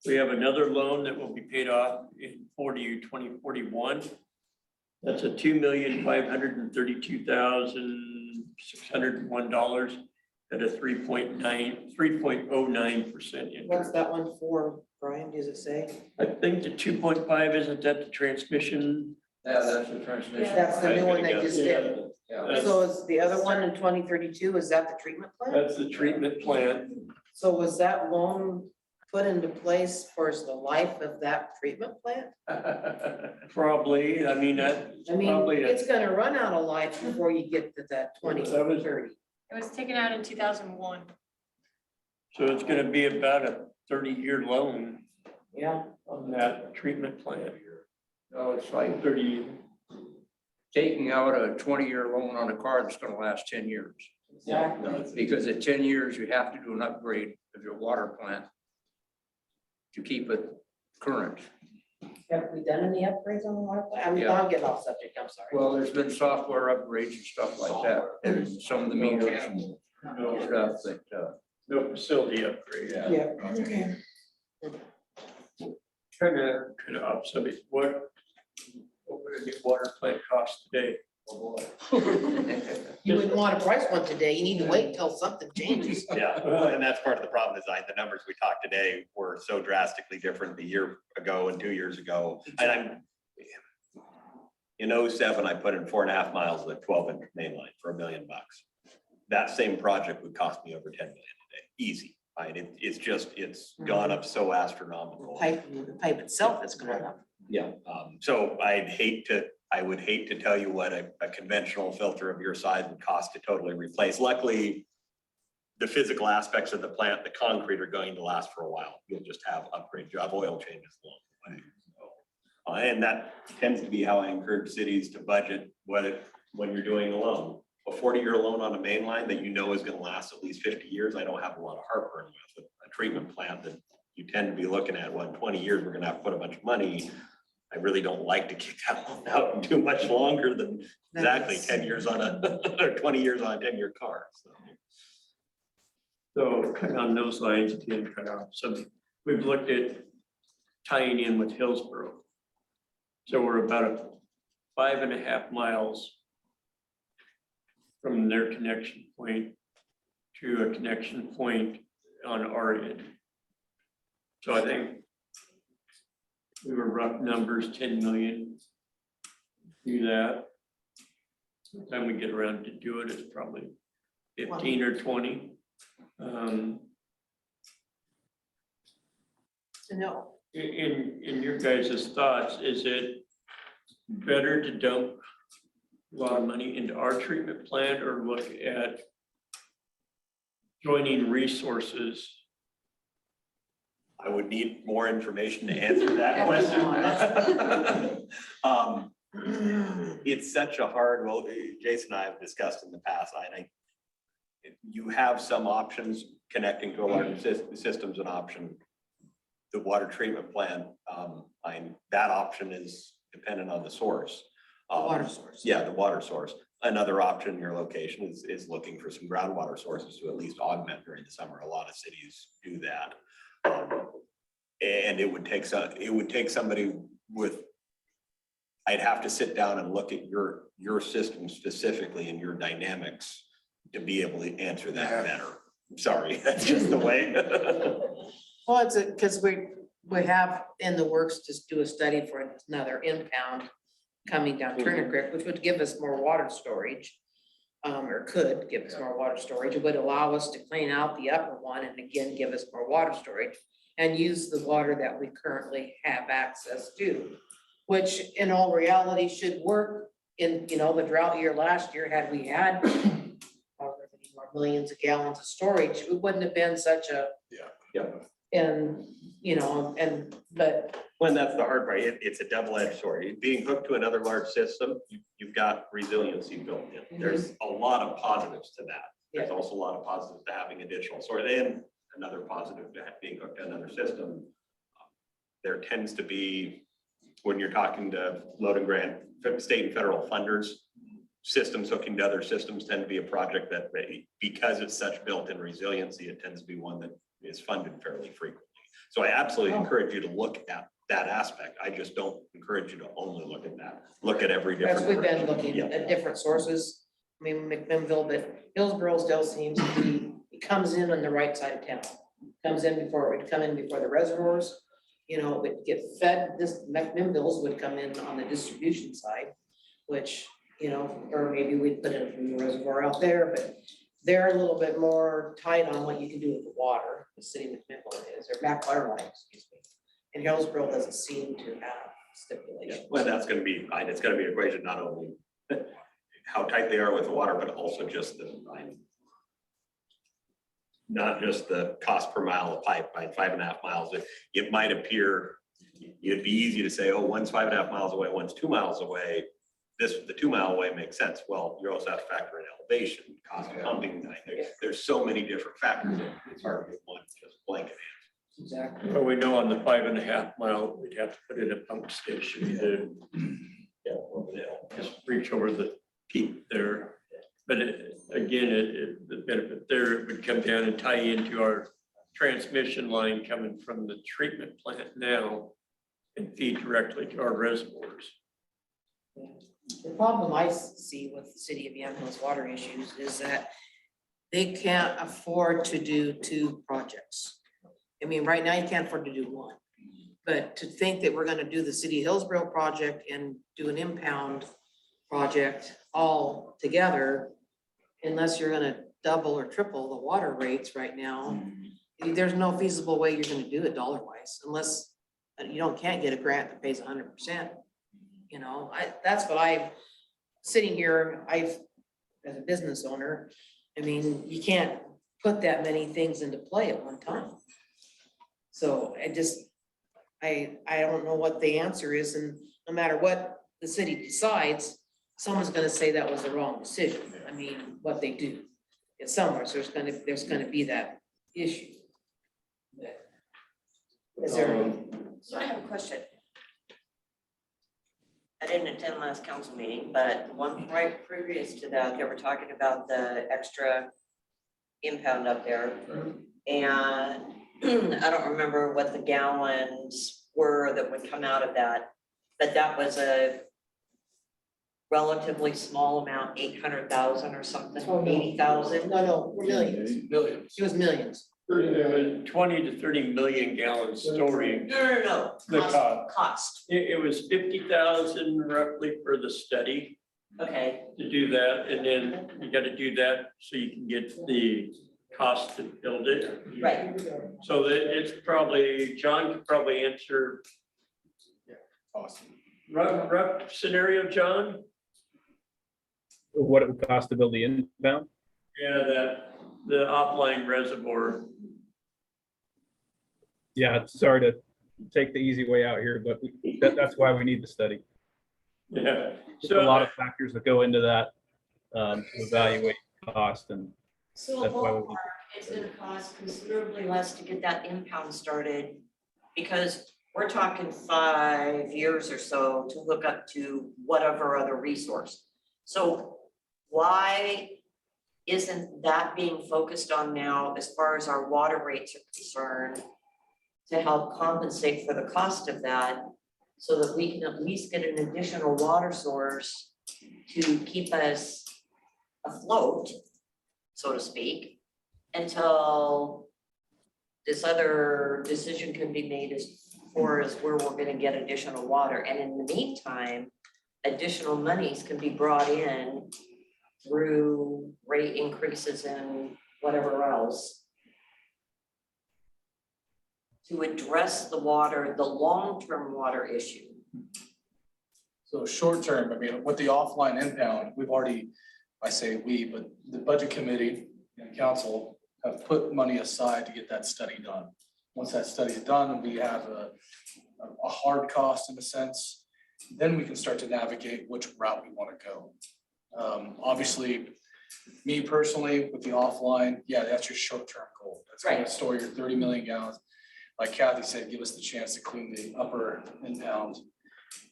Speaker 3: We have another loan that will be paid off in 2041. That's a $2,532,601. at a 3.09% interest.
Speaker 2: What's that one for, Brian, does it say?
Speaker 3: I think the 2.5, isn't that the transmission?
Speaker 11: Yeah, that's the transmission.
Speaker 2: That's the new one they just did.
Speaker 11: Yeah.
Speaker 3: That's-
Speaker 2: So is the other one in 2032, is that the treatment plant?
Speaker 3: That's the treatment plant.
Speaker 2: So was that loan put into place for the life of that treatment plant?
Speaker 3: Probably, I mean, that.
Speaker 2: I mean,
Speaker 3: probably a-
Speaker 2: it's gonna run out of life before you get to that
Speaker 3: That was-
Speaker 2: 2030.
Speaker 10: It was taken out in 2001.
Speaker 3: So it's gonna be about a 30-year loan
Speaker 2: Yeah,
Speaker 3: on that treatment plant.
Speaker 11: No, it's like
Speaker 3: 30,
Speaker 11: taking out a 20-year loan on a car that's gonna last 10 years.
Speaker 2: exactly.
Speaker 11: Because at 10 years, you have to do an upgrade of your water plant to keep it current.
Speaker 2: Have we done any upgrades on the water plant? I mean,
Speaker 11: Yeah.
Speaker 2: I'm getting off subject, I'm sorry.
Speaker 11: Well, there's been software upgrades and stuff like that, and some of the meters and stuff that,
Speaker 3: no facility upgrade.
Speaker 2: Yeah, okay.
Speaker 3: Kind of up, so what would a new water plant cost today?
Speaker 2: You wouldn't want to price one today, you need to wait until something changes.
Speaker 1: Yeah, well, and that's part of the problem design. The numbers we talked today were so drastically different a year ago and 2 years ago. And I'm, in '07, I put in 4.5 miles of a 12-inch main line for $1 million. That same project would cost me over 10 million today, easy. It's just, it's gone up so astronomical.
Speaker 2: The pipe itself is going up.
Speaker 1: Yeah, so I would hate to tell you what a conventional filter of your size would cost to totally replace. Luckily, the physical aspects of the plant, the concrete are going to last for a while. You'll just have upgrades, you have oil changes along the way. So, and that tends to be how I encourage cities to budget when you're doing a loan. A 40-year loan on a main line that you know is gonna last at least 50 years, I don't have a lot of heartburn with. A treatment plant that you tend to be looking at, well, in 20 years, we're gonna have to put a bunch of money. I really don't like to kick that loan out too much longer than exactly 10 years on a, or 20 years on a 10-year car, so.
Speaker 3: So kind of on those lines, again, kind of, so we've looked at tying in with Hillsborough. So we're about 5.5 miles from their connection point to a connection point on our end. So I think we were rough numbers, 10 million. Do that. By the time we get around to do it, it's probably 15 or 20.
Speaker 2: No,
Speaker 3: In your guys' thoughts, is it better to dump a lot of money into our treatment plant or look at joining resources?
Speaker 1: I would need more information to answer that question. It's such a hard, well, Jason and I have discussed in the past, you have some options connecting to a water system's an option. The water treatment plant, that option is dependent on the source.
Speaker 2: water source.
Speaker 1: Yeah, the water source. Another option in your location is looking for some groundwater sources to at least augment during the summer. A lot of cities do that. And it would take somebody with, I'd have to sit down and look at your system specifically and your dynamics to be able to answer that better. I'm sorry, that's just the way.
Speaker 2: Well, it's because we have in the works to do a study for another impound coming down Turner Creek, which would give us more water storage. Or could give us more water storage. It would allow us to clean out the upper one and again, give us more water storage and use the water that we currently have access to, which in all reality should work in, the drought year last year, had we had however many more millions of gallons of storage, it wouldn't have been such a.
Speaker 1: Yeah.
Speaker 2: And, but
Speaker 1: When that's the hard part, it's a double-edged sword. Being hooked to another large system, you've got resiliency built in. There's a lot of positives to that. There's also a lot of positives to having additional source and another positive to being hooked to another system. There tends to be, when you're talking to load and grant, state and federal funders, systems hooking to other systems tend to be a project that because it's such built-in resiliency, it tends to be one that is funded fairly frequently. So I absolutely encourage you to look at that aspect. I just don't encourage you to only look at that. Look at every
Speaker 2: as
Speaker 1: different.
Speaker 2: we've been
Speaker 1: direction.
Speaker 2: looking
Speaker 1: Yeah.
Speaker 2: at different sources. I mean, McMinnville, but Hillsborough still seems to be comes in on the right side of town. Comes in before, it would come in before the reservoirs, you know, it would get fed, this, McMinnville's would come in on the distribution side, which, you know, or maybe we'd put it from the reservoir out there, but they're a little bit more tight on what you can do with the water, the city of McMinnville is, or Mac Line, excuse me. And Hillsborough doesn't seem to have stipulations.
Speaker 1: Well, that's gonna be, it's gonna be an equation, not only how tight they are with the water, but also just not just the cost per mile of pipe by 5.5 miles. It might appear, it'd be easy to say, oh, one's 5.5 miles away, one's 2 miles away. The 2 mile away makes sense. Well, you also have to factor in elevation, cost of pumping. There's so many different factors. It's hard to get one just blanket
Speaker 2: Exactly.
Speaker 3: Well, we know on the 5.5 mile, we'd have to put in a pump station to, just reach over the peak there. But the benefit there, it would come down and tie into our transmission line coming from the treatment plant now and feed directly to our reservoirs.
Speaker 2: The problem I see with the city of Yamhill's water issues is that they can't afford to do 2 projects. I mean, right now you can't afford to do 1. But to think that we're gonna do the city of Hillsborough project and do an impound project all together, unless you're gonna double or triple the water rates right now, there's no feasible way you're gonna do it dollar-wise, unless you can't get a grant that pays 100%. You know, that's what sitting here, as a business owner, I mean, you can't put that many things into play at one time. So I don't know what the answer is, and no matter what the city decides, someone's gonna say that was the wrong decision. I mean, what they do. It's somewhere, so there's gonna be that issue. Is there?
Speaker 6: So I have a question. I didn't attend last council meeting, but one right previous to that, they were talking about the extra impound up there. And I don't remember what the gallons were that would come out of that, but that was a relatively small amount, 800,000 or something,
Speaker 2: Oh, no.
Speaker 6: 80,000.
Speaker 2: No, millions.
Speaker 4: Millions.
Speaker 2: It was millions.
Speaker 3: 20 to 30 million gallon storage.
Speaker 6: No.
Speaker 3: The
Speaker 6: Cost,
Speaker 3: It was 50,000 roughly for the study
Speaker 6: okay.
Speaker 3: to do that, and then you gotta do that so you can get the cost to build it.
Speaker 6: Right.
Speaker 3: So that it's probably, John could probably answer
Speaker 4: Awesome.
Speaker 3: rough scenario, John?
Speaker 9: What it would cost to build the inbound?
Speaker 3: Yeah, the offline reservoir.
Speaker 9: Yeah, sorry to take the easy way out here, but that's why we need the study.
Speaker 3: Yeah.
Speaker 9: There's a lot of factors that go into that, to evaluate cost, and
Speaker 6: So
Speaker 9: That's why we-
Speaker 6: ballpark, it's gonna cost considerably less to get that impound started, because we're talking 5 years or so to hook up to whatever other resource. So why isn't that being focused on now as far as our water rates are concerned, to help compensate for the cost of that, so that we can at least get an additional water source to keep us afloat, so to speak, until this other decision can be made as far as where we're gonna get additional water. And in the meantime, additional monies can be brought in through rate increases and whatever else to address the long-term water issue.
Speaker 4: So short term, I mean, with the offline impound, we've already, I say we, but the budget committee and council have put money aside to get that study done. Once that study is done, we have a hard cost in a sense, then we can start to navigate which route we want to go. Obviously, me personally, with the offline, yeah, that's your short-term goal. That's gonna
Speaker 6: Right.
Speaker 4: store your 30 million gallons. Like Kathy said, give us the chance to clean the upper impound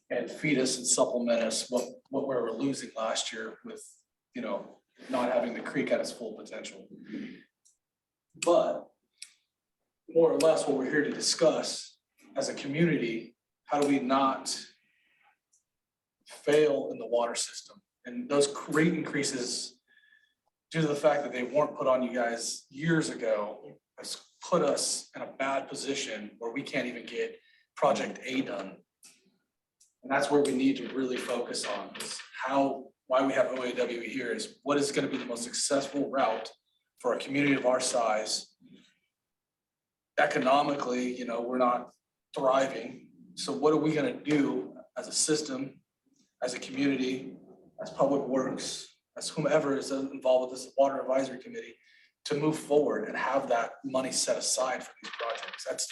Speaker 4: and feed us and supplement us what we were losing last year with, you know, not having the creek at its full potential. But more or less what we're here to discuss as a community, how do we not fail in the water system? And those rate increases due to the fact that they weren't put on you guys years ago, has put us in a bad position where we can't even get project A done. And that's where we need to really focus on is why we have OAW here is what is gonna be the most successful route for a community of our size. Economically, you know, we're not thriving. So what are we gonna do as a system, as a community, as public works, as whomever is involved with this water advisory committee to move forward and have that money set aside for these projects? That's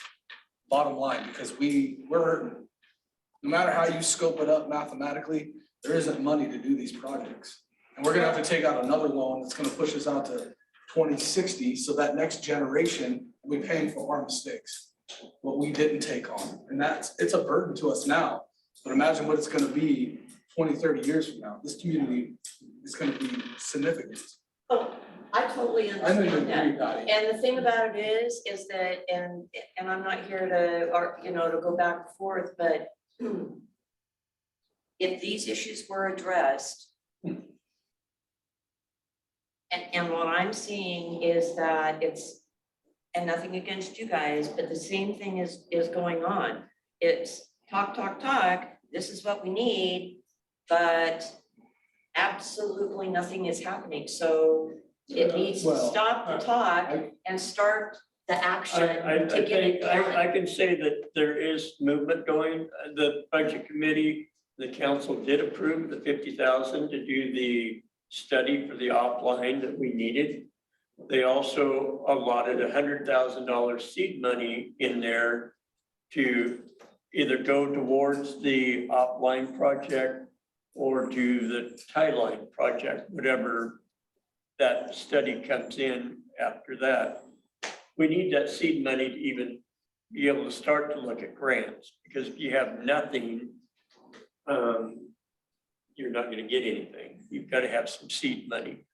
Speaker 4: bottom line, because we're hurting. No matter how you scope it up mathematically, there isn't money to do these projects. And we're gonna have to take out another loan that's gonna push us out to 2060, so that next generation will be paying for our mistakes, what we didn't take on. And it's a burden to us now, but imagine what it's gonna be 20, 30 years from now. This community is gonna be significant.
Speaker 6: Oh, I totally
Speaker 4: I know you
Speaker 6: understand that.
Speaker 4: agree, Patty.
Speaker 6: And the thing about it is that, and I'm not here to, or, you know, to go back and forth, but if these issues were addressed, and what I'm seeing is that it's, and nothing against you guys, but the same thing is going on. It's talk, this is what we need, but absolutely nothing is happening. So it needs to
Speaker 3: Well,
Speaker 6: stop the talk and start the action
Speaker 3: I
Speaker 6: to get it
Speaker 3: think, I
Speaker 6: done.
Speaker 3: can say that there is movement going. The budget committee, the council did approve the 50,000 to do the study for the offline that we needed. They also allotted $100,000 seed money in there to either go towards the offline project or do the tie line project, whatever that study comes in after that. We need that seed money to even be able to start to look at grants, because if you have nothing, you're not gonna get anything. You've got to have some seed money.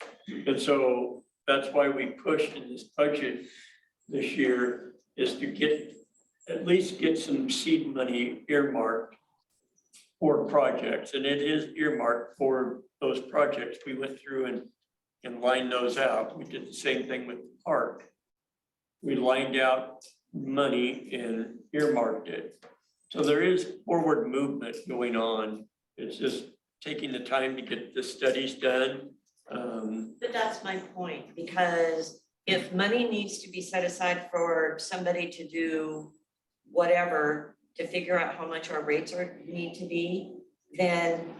Speaker 3: And so that's why we pushed in this budget this year is to at least get some seed money earmarked for projects. And it is earmarked for those projects. We went through and lined those out. We did the same thing with the park. We lined out money and earmarked it. So there is forward movement going on. It's just taking the time to get the studies done.
Speaker 6: But that's my point, because if money needs to be set aside for somebody to do whatever, to figure out how much our rates need to be, then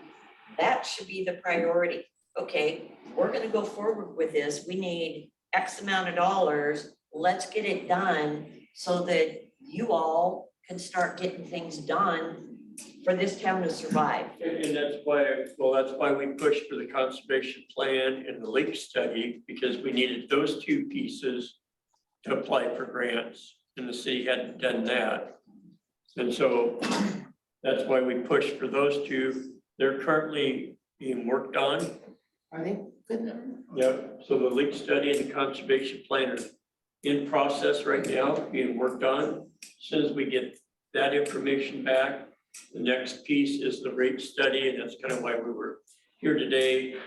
Speaker 6: that should be the priority. Okay, we're gonna go forward with this. We need X amount of dollars. Let's get it done so that you all can start getting things done for this town to survive.
Speaker 3: And that's why we pushed for the conservation plan and the leak study, because we needed those two pieces to apply for grants, and the city hadn't done that. And so that's why we pushed for those two. They're currently being worked on.
Speaker 2: Are they good?
Speaker 3: Yep, so the leak study and the conservation plan are in process right now, being worked on. As soon as we get that information back, the next piece is the rate study, and that's kind of why we were here today to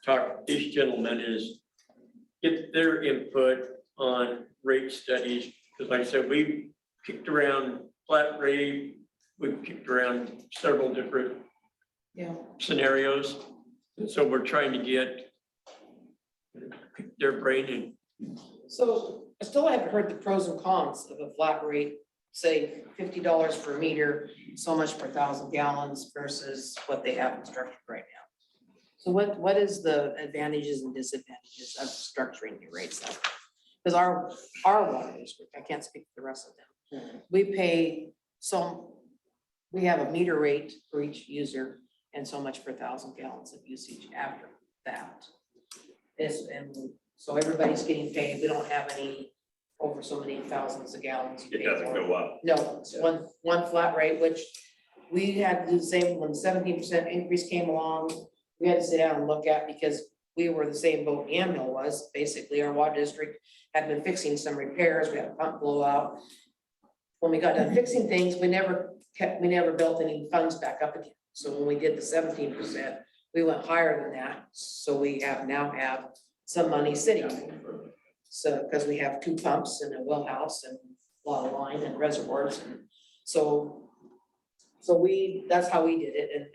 Speaker 3: talk to these gentlemen, is get their input on rate studies. Because like I said, we kicked around flat rate, we've kicked around several different scenarios. And so we're trying to get their brain in.
Speaker 2: So I still haven't heard the pros and cons of a flat rate, say $50 per meter, so much per 1,000 gallons versus what they have instructed right now. So what is the advantages and disadvantages of structuring your rates up? Because our water district, I can't speak for the rest of them. We have a meter rate for each user and so much per 1,000 gallons of usage after that. And so everybody's getting paid. We don't have any over so many thousands of gallons. you
Speaker 1: It
Speaker 2: pay
Speaker 1: doesn't
Speaker 2: for.
Speaker 1: go up.
Speaker 2: No, it's one flat rate, which we had to do the same when the 17% increase came along. We had to sit down and look at, because we were the same boat Amil was. Basically, our water district had been fixing some repairs. We had a pump blowout. When we got done fixing things, we never built any funds back up again. So when we did the 17%, we went higher than that. So we now have some money sitting there. So, because we have 2 pumps and a well house and a lot of line and reservoirs, and so that's how we did it, and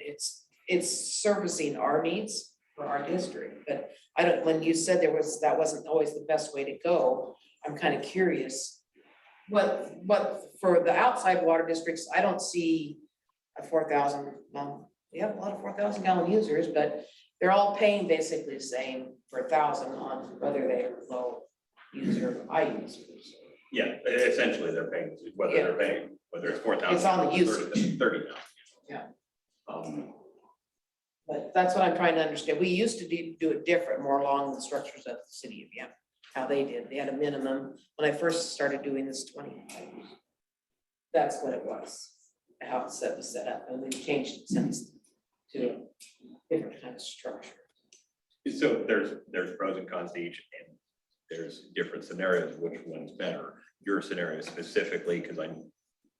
Speaker 2: it's servicing our needs for our district, but I don't, when you said that wasn't always the best way to go, I'm kind of curious. What, for the outside water districts, I don't see a 4,000, we have a lot of 4,000 gallon users, but they're all paying basically the same for 1,000 on whether they're low user or high users.
Speaker 1: Yeah, essentially they're paying, whether it's 4,000.
Speaker 2: It's on the usage.
Speaker 1: 30,000.
Speaker 2: Yeah.
Speaker 1: Um,
Speaker 2: But that's what I'm trying to understand. We used to do it different, more along the structures of the city of Yam, how they did. They had a minimum. When I first started doing this 20. That's what it was, how it was set up, and we've changed it since to a different kind of structure.
Speaker 1: So there's pros and cons to each, and there's different scenarios, which one's better. Your scenario specifically, because I'm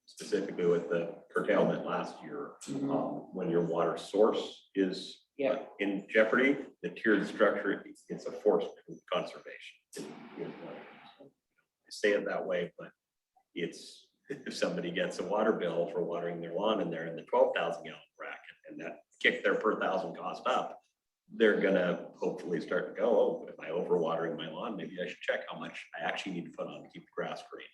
Speaker 1: specifically with the curtailment last year, when your water source is
Speaker 2: Yeah.
Speaker 1: in jeopardy, the tiered structure, it's a forced conservation. I say it that way, but it's, if somebody gets a water bill for watering their lawn and they're in the 12,000 gallon bracket and that kicked their per thousand cost up, they're gonna hopefully start to go, oh, if I overwatering my lawn, maybe I should check how much I actually need to put on to keep the grass green.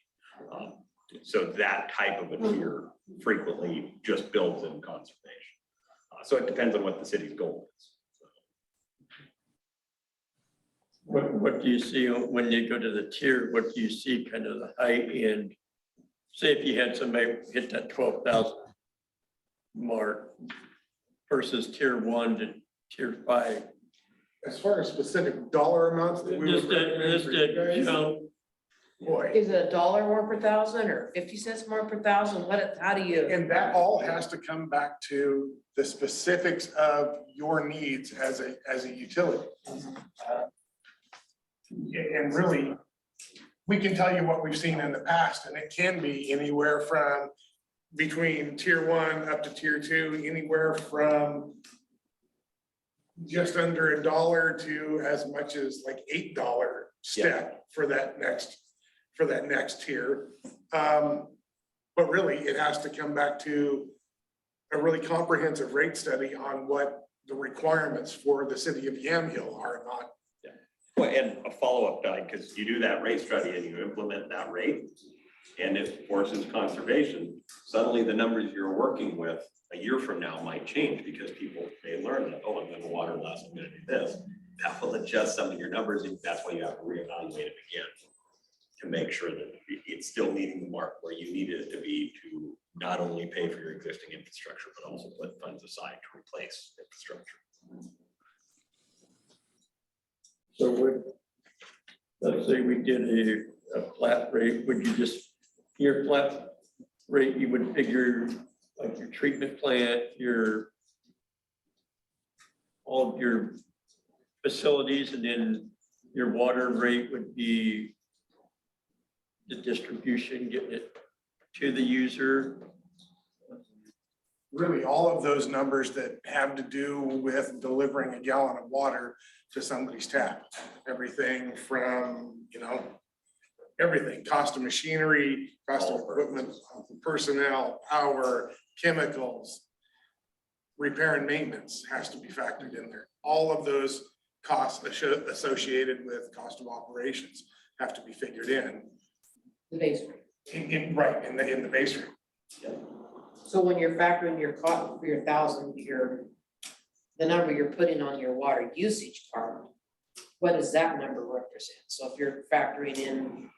Speaker 1: So that type of a tier frequently just builds in conservation. So it depends on what the city's goal is.
Speaker 3: What do you see when you go to the tier? What do you see kind of the high end? Say if you had somebody hit that 12,000 mark versus tier 1 to tier 5.
Speaker 7: As far as specific dollar amounts that we
Speaker 3: Just
Speaker 7: would recommend for you
Speaker 3: a
Speaker 7: guys,
Speaker 3: jump.
Speaker 7: boy.
Speaker 2: Is it $1 more per thousand or 50 cents more per thousand? How do you?
Speaker 7: And that all has to come back to the specifics of your needs as a utility. And really, we can tell you what we've seen in the past, and it can be anywhere from between tier 1 up to tier 2, anywhere from just under $1 to as much as like $8 step for that next tier. But really, it has to come back to a really comprehensive rate study on what the requirements for the city of Yamhill are, not.
Speaker 1: Well, and a follow-up guide, because you do that rate study and you implement that rate, and it forces conservation, suddenly the numbers you're working with a year from now might change because people may learn that, oh, I'm gonna water less, I'm gonna do this. That will adjust some of your numbers, and that's why you have to reevaluate it again to make sure that it's still meeting the mark where you need it to be, to not only pay for your existing infrastructure, but also put funds aside to replace infrastructure.
Speaker 3: So let's say we did a flat rate, would you just, your flat rate, you would figure like your treatment plant, all of your facilities, and then your water rate would be the distribution, getting it to the user.
Speaker 7: Really, all of those numbers that have to do with delivering a gallon of water to somebody's tap. Everything from, everything, cost of machinery, cost of equipment, personnel, power, chemicals, repair and maintenance has to be factored in there. All of those costs associated with cost of operations have to be figured in.
Speaker 2: The base rate.
Speaker 7: Right, in the base rate.
Speaker 2: So when you're factoring your cost for your 1,000, the number you're putting on your water usage part, what does that number represent? So if you're factoring in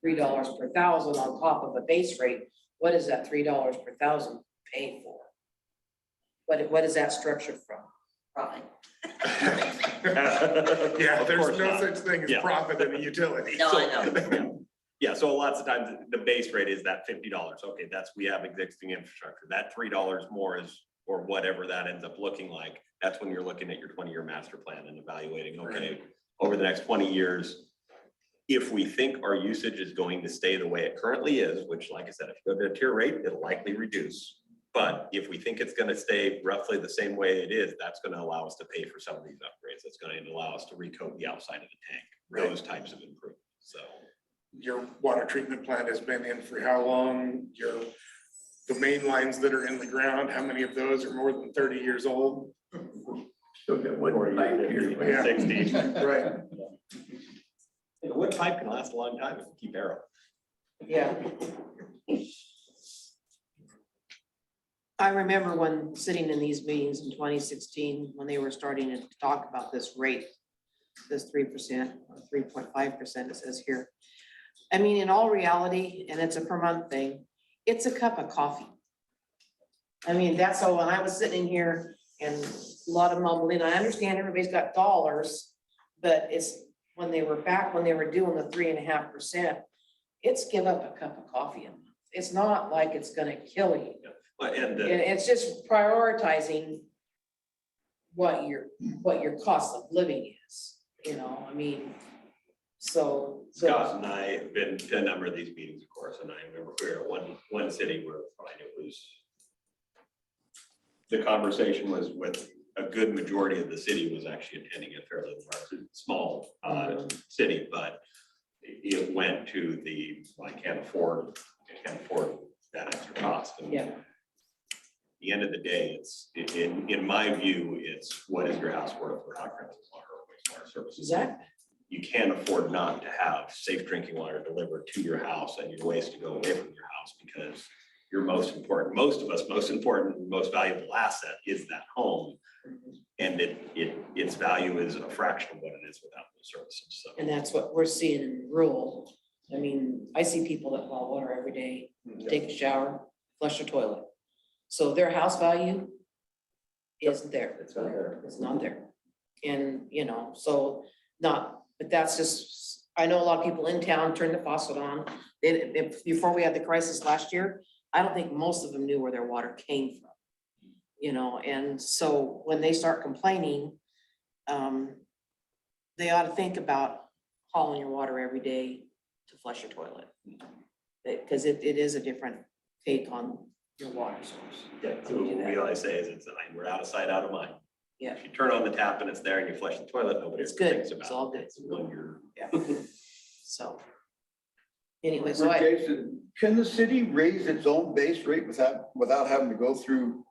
Speaker 2: $3 per thousand on top of a base rate, what is that $3 per thousand paid for? What is that structured from? Profit.
Speaker 7: Yeah,
Speaker 1: Of
Speaker 7: there's
Speaker 1: course
Speaker 7: no
Speaker 1: not.
Speaker 7: such thing as
Speaker 1: Yeah.
Speaker 7: profit in a utility.
Speaker 6: No, I know.
Speaker 1: Yeah, so lots of times the base rate is that $50. Okay, we have existing infrastructure. That $3 more is, or whatever that ends up looking like. That's when you're looking at your 20-year master plan and evaluating, okay, over the next 20 years, if we think our usage is going to stay the way it currently is, which like I said, if you go to a tier rate, it'll likely reduce. But if we think it's gonna stay roughly the same way it is, that's gonna allow us to pay for some of these upgrades. It's gonna allow us to recoat the outside of the tank, those types of improvements, so.
Speaker 7: Your water treatment plant has been in for how long? The main lines that are in the ground, how many of those are more than 30 years old?
Speaker 3: Still got one pipe here.
Speaker 7: Yeah.
Speaker 1: 60.
Speaker 7: Right.
Speaker 1: The wood pipe can last a long time if you keep arrow.
Speaker 2: Yeah. I remember when sitting in these meetings in 2016, when they were starting to talk about this rate, this 3% or 3.5% it says here. I mean, in all reality, and it's a per month thing, it's a cup of coffee. I mean, that's how, when I was sitting in here and a lot of mumbling, I understand everybody's got dollars, but it's when they were doing the 3.5%, it's give up a cup of coffee a month. It's not like it's gonna kill you.
Speaker 1: But, and
Speaker 2: It's just prioritizing what your cost of living is, you know, I mean, so.
Speaker 1: Scott and I have been to a number of these meetings, of course, and I remember we were at one city where it was. The conversation was with a good majority of the city was actually attending a fairly large, small city, but it went to the, I can't afford that extra cost. And
Speaker 2: Yeah.
Speaker 1: at the end of the day, it's, in my view, it's what is your house worth without water or wastewater services?
Speaker 2: Exactly.
Speaker 1: You can't afford not to have safe drinking water delivered to your house and your waste to go away from your house, because your most important, most of us, most important, most valuable asset is that home. And its value is a fraction of what it is without those services, so.
Speaker 2: And that's what we're seeing in rural. I mean, I see people that boil water every day, take a shower, flush their toilet. So their house value isn't there.
Speaker 1: It's not there.
Speaker 2: It's not there. And, you know, so but that's just, I know a lot of people in town turn the faucet on. Before we had the crisis last year, I don't think most of them knew where their water came from. You know, and so when they start complaining, they ought to think about hauling your water every day to flush your toilet. Because it is a different take on your water source.
Speaker 1: Yeah, so what we always say is we're out of sight, out of mind.
Speaker 2: Yeah.
Speaker 1: If you turn on the tap and it's there and you flush the toilet, nobody
Speaker 2: It's
Speaker 1: ever
Speaker 2: good.
Speaker 1: thinks about it.
Speaker 2: It's all good.
Speaker 1: When you're.
Speaker 2: Yeah. So. Anyway,
Speaker 5: So Jason, can the city raise its own base rate without having to go through,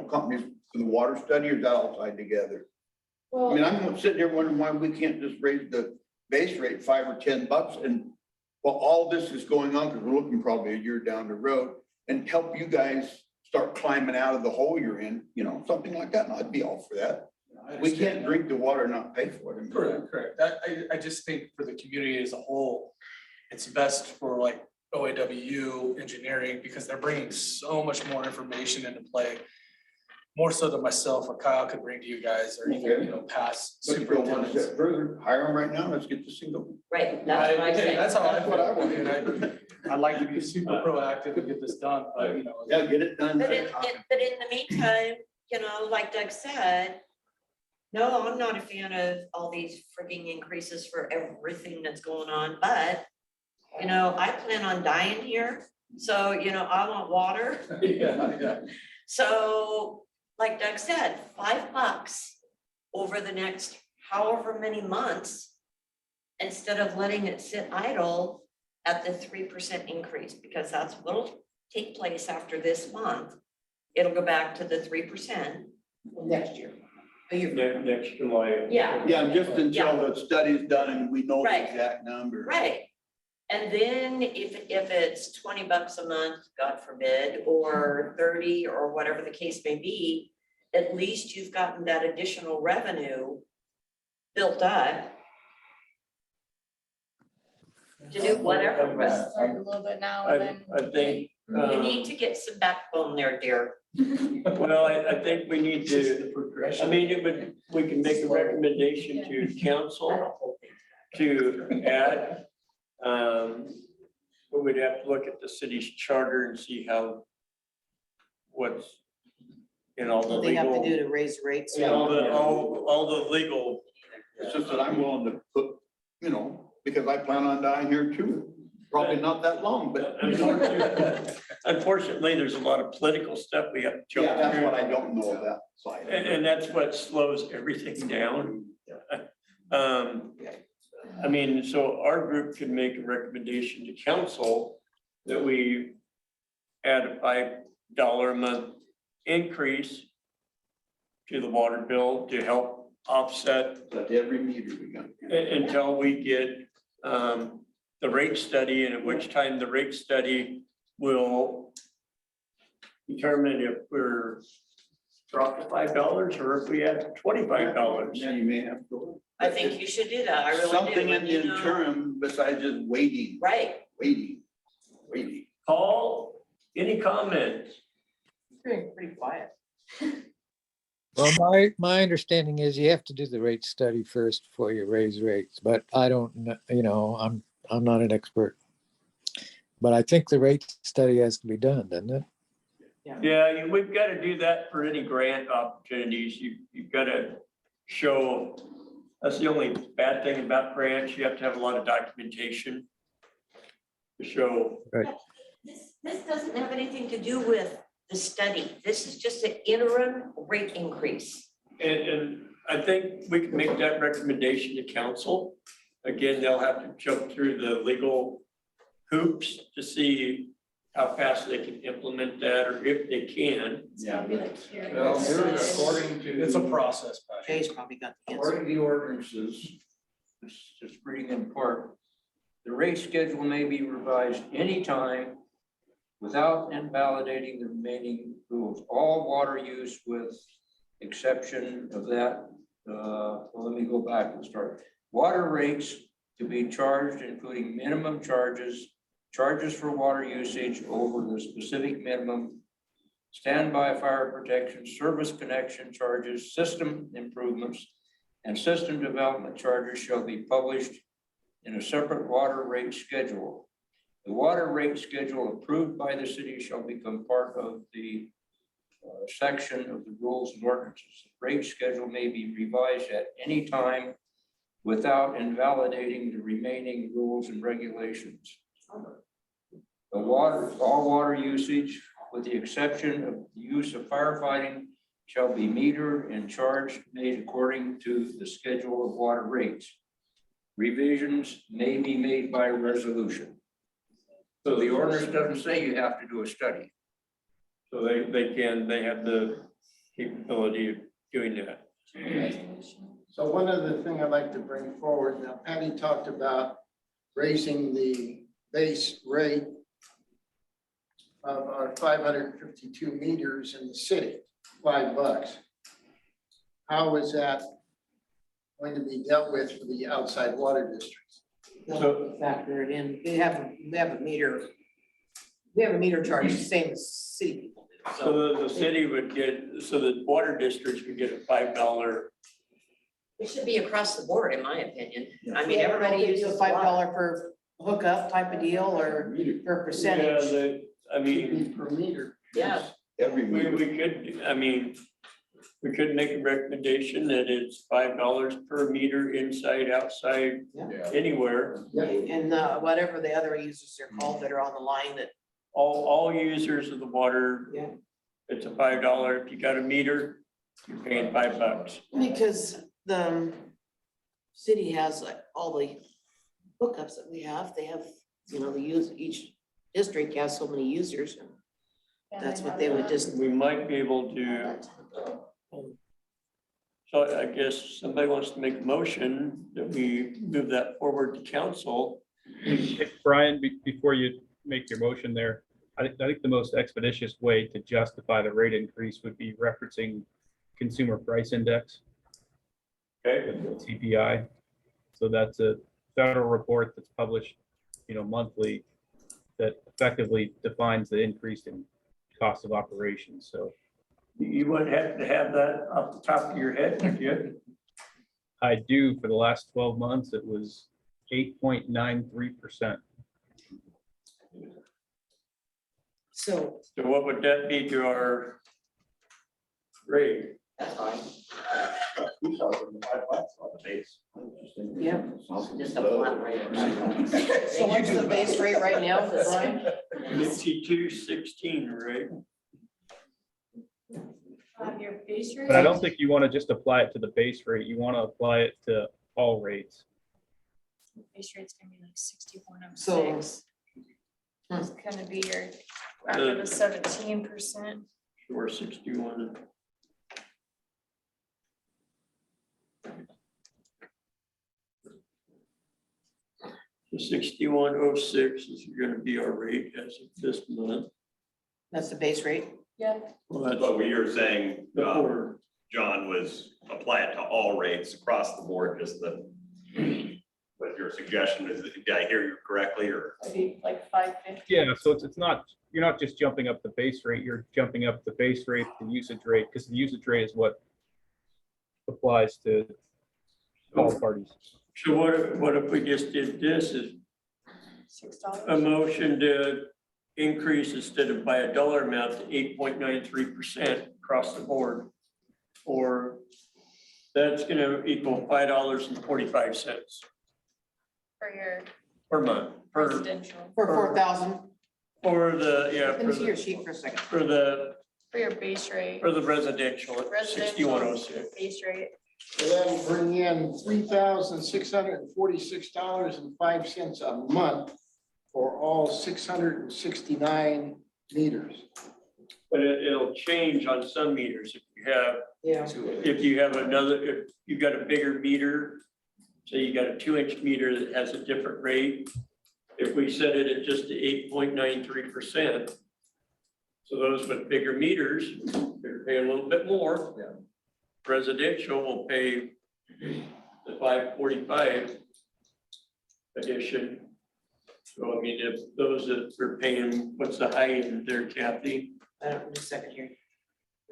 Speaker 5: companies for the water study, or is that all tied together? I mean, I'm sitting here wondering why we can't just raise the base rate $5 or $10 and while all this is going on, because we're looking probably a year down the road, and help you guys start climbing out of the hole you're in, something like that. And I'd be all for that. We can't drink the water and not pay for it.
Speaker 4: Correct. I just think for the community as a whole, it's best for like OAWU engineering, because they're bringing so much more information into play. More so than myself or Kyle could bring to you guys, or even, past
Speaker 5: But you go one
Speaker 4: superintendents.
Speaker 5: step further, hire them right now. Let's get this thing going.
Speaker 6: Right, that's what I say.
Speaker 4: That's what I want to do. I'd like to be super proactive and get this done, but
Speaker 5: Yeah, get it done.
Speaker 6: But in the meantime, like Doug said, no, I'm not a fan of all these frigging increases for everything that's going on, but I plan on dying here, so I want water.
Speaker 4: Yeah.
Speaker 6: So, like Doug said, $5 over the next however many months, instead of letting it sit idle at the 3% increase, because that's what'll take place after this month. It'll go back to the 3%.
Speaker 2: next year.
Speaker 3: Next July.
Speaker 6: Yeah.
Speaker 5: Yeah, just until the study's done and we know the
Speaker 6: Right.
Speaker 5: exact number.
Speaker 6: Right. And then if it's $20 a month, God forbid, or 30 or whatever the case may be, at least you've gotten that additional revenue built up to do whatever.
Speaker 10: Start a little bit now and then.
Speaker 3: I think,
Speaker 6: You need to get some backbone there, dear.
Speaker 3: well, I think we need to, I mean, we can make a recommendation to council to add. But we'd have to look at the city's charter and see what's in all the
Speaker 2: What they have to do
Speaker 3: legal.
Speaker 2: to raise rates.
Speaker 3: All the legal.
Speaker 5: It's just that I'm willing to put, because I plan on dying here too. Probably not that long, but.
Speaker 3: Unfortunately, there's a lot of political stuff we have to jump
Speaker 5: Yeah, that's
Speaker 3: through.
Speaker 5: what I don't know that side.
Speaker 3: And that's what slows everything down. I mean, so our group can make a recommendation to council that we add a $5 a month increase to the water bill to help offset
Speaker 5: But every meter we got.
Speaker 3: until we get the rate study, and at which time the rate study will determine if we're drop to $5 or if we add $25.
Speaker 5: Yeah, you may have to.
Speaker 6: I think you should do that. I really do.
Speaker 5: Something in
Speaker 6: Let me
Speaker 5: the
Speaker 6: know.
Speaker 5: interim besides just waiting,
Speaker 6: Right.
Speaker 5: waiting.
Speaker 3: Paul, any comments?
Speaker 2: Pretty quiet.
Speaker 12: Well, my understanding is you have to do the rate study first before you raise rates, but I don't, I'm not an expert. But I think the rate study has to be done, doesn't it?
Speaker 3: Yeah, we've got to do that for any grant opportunities. You've got to show, that's the only bad thing about grants. You have to have a lot of documentation to show.
Speaker 6: This doesn't have anything to do with the study. This is just an interim rate increase.
Speaker 3: And I think we can make that recommendation to council. Again, they'll have to jump through the legal hoops to see how fast they can implement that, or if they can.
Speaker 11: Yeah.
Speaker 10: Well,
Speaker 11: According to.
Speaker 4: It's a process, Patrick.
Speaker 2: Jay's probably got the answer.
Speaker 11: According to the ordinances, just reading in part, the rate schedule may be revised anytime without invalidating the remaining rules. All water use with exception of that, well, let me go back and start. Water rates to be charged, including minimum charges, charges for water usage over the specific minimum, standby fire protection, service connection charges, system improvements, and system development charges shall be published in a separate water rate schedule. The water rate schedule approved by the city shall become part of the section of the rules and ordinances. The rate schedule may be revised at any time without invalidating the remaining rules and regulations. All water usage, with the exception of the use of firefighting, shall be metered and charged made according to the schedule of water rates. Revisions may be made by resolution. So the ordinance doesn't say you have to do a study.
Speaker 3: So they have the capability of doing that.
Speaker 8: So one other thing I'd like to bring forward, now Patty talked about raising the base rate of our 552 meters in the city, $5. How is that going to be dealt with for the outside water districts?
Speaker 2: They'll factor it in. We have a meter. We have a meter charge, the same as city people do.
Speaker 3: So the city would get, so the water districts would get a $5.
Speaker 6: It should be across the board, in my opinion. I mean,
Speaker 2: Yeah,
Speaker 6: everybody
Speaker 2: they'll give you
Speaker 6: uses
Speaker 2: a
Speaker 6: water.
Speaker 2: $5 per hookup type of deal or per percentage.
Speaker 3: I mean,
Speaker 8: Per meter.
Speaker 6: Yeah.
Speaker 5: Every
Speaker 3: we
Speaker 5: meter.
Speaker 3: could, I mean, we could make a recommendation that it's $5 per meter inside, outside, anywhere.
Speaker 2: And whatever the other users are called that are on the line that,
Speaker 3: All users of the water,
Speaker 2: yeah.
Speaker 3: it's a $5. If you got a meter, you're paying $5.
Speaker 2: Because the city has like all the hookups that we have, they have, each district has so many users. And that's what they would just,
Speaker 3: We might be able to, so I guess somebody wants to make a motion that we move that forward to council.
Speaker 9: Hey, Brian, before you make your motion there, I think the most expeditious way to justify the rate increase would be referencing consumer price index.
Speaker 3: Okay.
Speaker 9: With CPI. So that's a federal report that's published, monthly, that effectively defines the increase in cost of operations. So
Speaker 3: You wouldn't have to have that off the top of your head, would you?
Speaker 9: I do, for the last 12 months, it was 8.93%.
Speaker 2: so
Speaker 3: So what would that be to our rate?
Speaker 6: That's fine.
Speaker 2: Yeah.
Speaker 6: Just a flat rate.
Speaker 2: So what's the base rate right now, Brian?
Speaker 3: 52.16, right?
Speaker 10: Your base rate.
Speaker 9: But I don't think you want to just apply it to the base rate. You want to apply it to all rates.
Speaker 10: Base rate's gonna be like 61.06.
Speaker 2: So-
Speaker 10: It's gonna be your, after the 17%.
Speaker 3: Or 61. The 61.06 is gonna be our rate as of this month.
Speaker 2: That's the base rate?
Speaker 10: Yeah.
Speaker 3: Well, that's
Speaker 1: But what you're saying,
Speaker 3: before.
Speaker 1: John, was apply it to all rates across the board, just the, what your suggestion is, did I hear you correctly, or?
Speaker 10: Maybe like 550.
Speaker 9: Yeah, so it's not, you're not just jumping up the base rate, you're jumping up the base rate, the usage rate, because the usage rate is what applies to all parties.
Speaker 3: So what if we just did this is a
Speaker 10: $6.
Speaker 3: motion to increase instead of by a dollar amount to 8.93% across the board? Or that's gonna equal $5.45
Speaker 10: For your
Speaker 3: per month, per,
Speaker 10: residential,
Speaker 2: For 4,000?
Speaker 3: for the, yeah,
Speaker 2: Let me see your sheet for a second.
Speaker 3: for the
Speaker 10: for your base rate,
Speaker 3: residential at
Speaker 10: Residential.
Speaker 3: 61.06.
Speaker 10: base rate.
Speaker 8: So that'll bring in $3,646.05 a month for all 669 meters.
Speaker 3: But it'll change on some meters. If you have,
Speaker 2: Yeah.
Speaker 3: if you have another, if you've got a bigger meter, say you got a 2-inch meter that has a different rate. If we set it at just the 8.93%. So those with bigger meters, they're paying a little bit more.
Speaker 8: Yeah.
Speaker 3: Residential will pay the 545 addition. So I mean, if those that are paying, what's the high end there, Kathy?
Speaker 2: I don't, just a second here.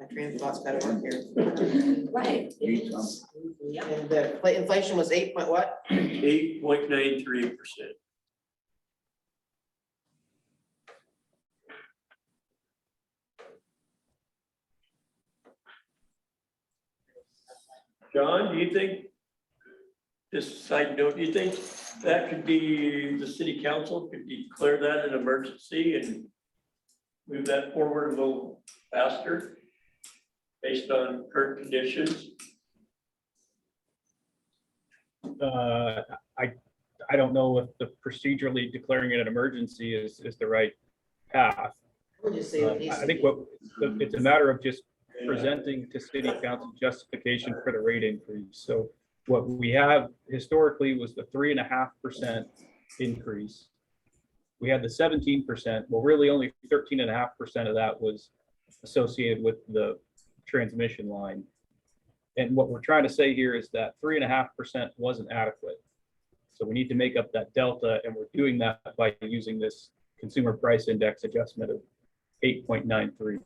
Speaker 2: My train of thought's gotta work here.
Speaker 6: Right. Yeah.
Speaker 2: And the inflation was 8 point what?
Speaker 3: 8.93%. John, do you think, just side note, do you think that could be, the city council could declare that an emergency and move that forward a little faster based on current conditions?
Speaker 9: I don't know if the procedurally declaring it an emergency is the right path.
Speaker 2: We'll just say it needs
Speaker 9: I
Speaker 2: to
Speaker 9: think
Speaker 2: be.
Speaker 9: it's a matter of just presenting to city council justification for the rate increase. So what we have historically was the 3.5% increase. We had the 17%, well, really only 13.5% of that was associated with the transmission line. And what we're trying to say here is that 3.5% wasn't adequate. So we need to make up that delta, and we're doing that by using this consumer price index adjustment of 8.93.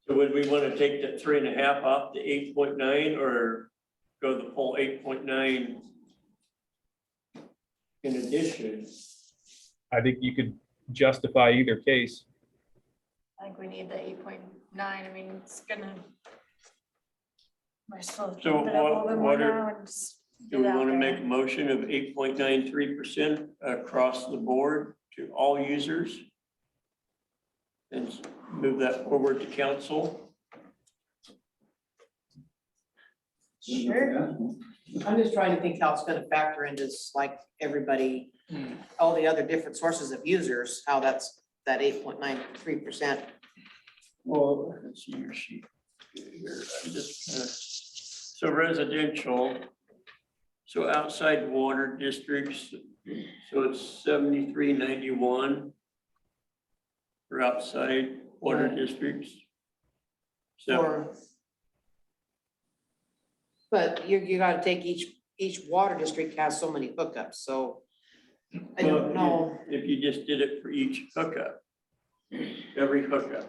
Speaker 3: So would we want to take the 3.5 off the 8.9 or go the full 8.9 in addition?
Speaker 9: I think you could justify either case.
Speaker 10: I think we need the 8.9. I mean, it's gonna. We're still.
Speaker 3: So
Speaker 10: bump it up a little bit more
Speaker 3: what are-
Speaker 10: now and just
Speaker 3: Do
Speaker 10: get
Speaker 3: we
Speaker 10: it out
Speaker 3: want to
Speaker 10: there.
Speaker 3: make a motion of 8.93% across the board to all users? And move that forward to council?
Speaker 10: Sure.
Speaker 2: I'm just trying to think how it's gonna factor into like everybody, all the other different sources of users, how that's that 8.93%.
Speaker 3: Well, let's see your sheet here. I'm just so residential, so outside water districts, so it's 73.91 for outside water districts. So,
Speaker 2: Or. But you gotta take each water district has so many hookups, so. I don't know.
Speaker 3: if you just did it for each hookup, every hookup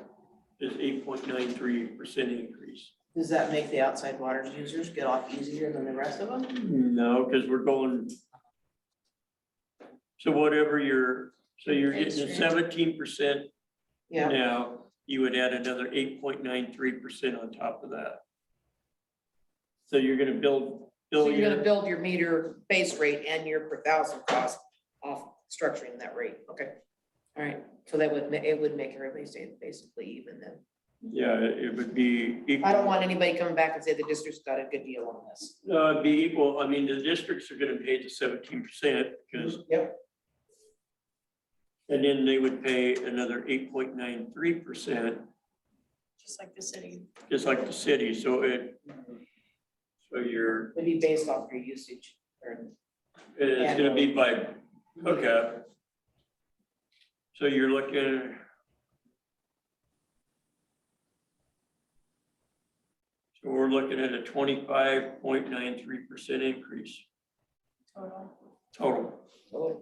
Speaker 3: is 8.93% increase.
Speaker 2: Does that make the outside water users get off easier than the rest of them?
Speaker 3: No, because we're going. So whatever so you're getting a 17%
Speaker 2: Yeah,
Speaker 3: now, you would add another 8.93% on top of that. So you're gonna build,
Speaker 2: So you're gonna
Speaker 3: your,
Speaker 2: build your meter base rate and your per thousand cost off structuring that rate, okay? All right, so that would, it would make everybody stay basically even then.
Speaker 3: yeah, it would be
Speaker 2: I
Speaker 3: equal.
Speaker 2: don't want anybody coming back and say the district's got a good deal on this.
Speaker 3: It'd be equal, I mean, the districts are gonna pay the 17% because,
Speaker 2: Yep.
Speaker 3: and then they would pay another 8.93%,
Speaker 10: Just like the city.
Speaker 3: just like the city, so so you're,
Speaker 2: It'd be based off your usage. Or
Speaker 3: it's gonna be by hookup. So you're looking. So we're looking at a 25.93% increase
Speaker 10: Total.
Speaker 3: total.
Speaker 2: Oh,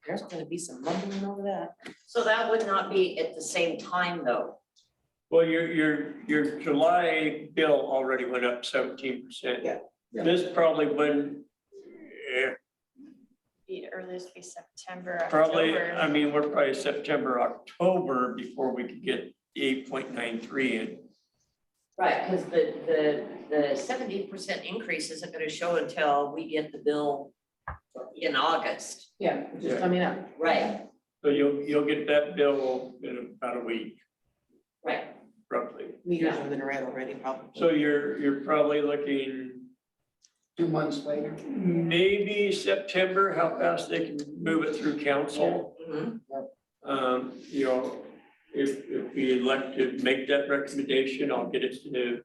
Speaker 2: there's gonna be some mumbling over that.
Speaker 6: So that would not be at the same time though.
Speaker 3: Well, your July bill already went up 17%.
Speaker 2: Yeah.
Speaker 3: This probably wouldn't,
Speaker 10: Be earliest be September,
Speaker 3: probably,
Speaker 10: October.
Speaker 3: I mean, we're probably September, October before we could get 8.93 in.
Speaker 6: Right, because the 70% increase isn't gonna show until we get the bill in August.
Speaker 2: Yeah, which is coming up.
Speaker 6: Right,
Speaker 3: So you'll get that bill in about a week,
Speaker 6: right.
Speaker 3: roughly.
Speaker 2: Meters have been read already, probably.
Speaker 3: So you're probably looking
Speaker 8: 2 months later.
Speaker 3: maybe September, how fast they can move it through council.
Speaker 6: Mhm.
Speaker 3: You know, if we elect to make that recommendation, I'll get it to the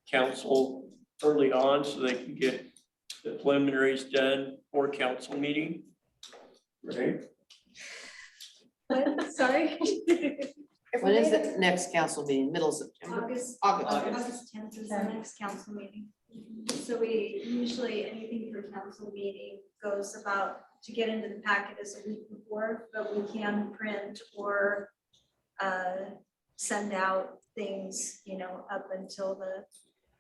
Speaker 3: council early on so they can get the preliminaries done for council meeting. Right?
Speaker 10: What? Sorry.
Speaker 2: When is the next council meeting? Middle of September?
Speaker 13: August,
Speaker 2: August.
Speaker 13: August 10th is the next council meeting. So we usually, anything for council meeting goes about, to get into the packet is a week before, but we can print or send out things, you know, up until the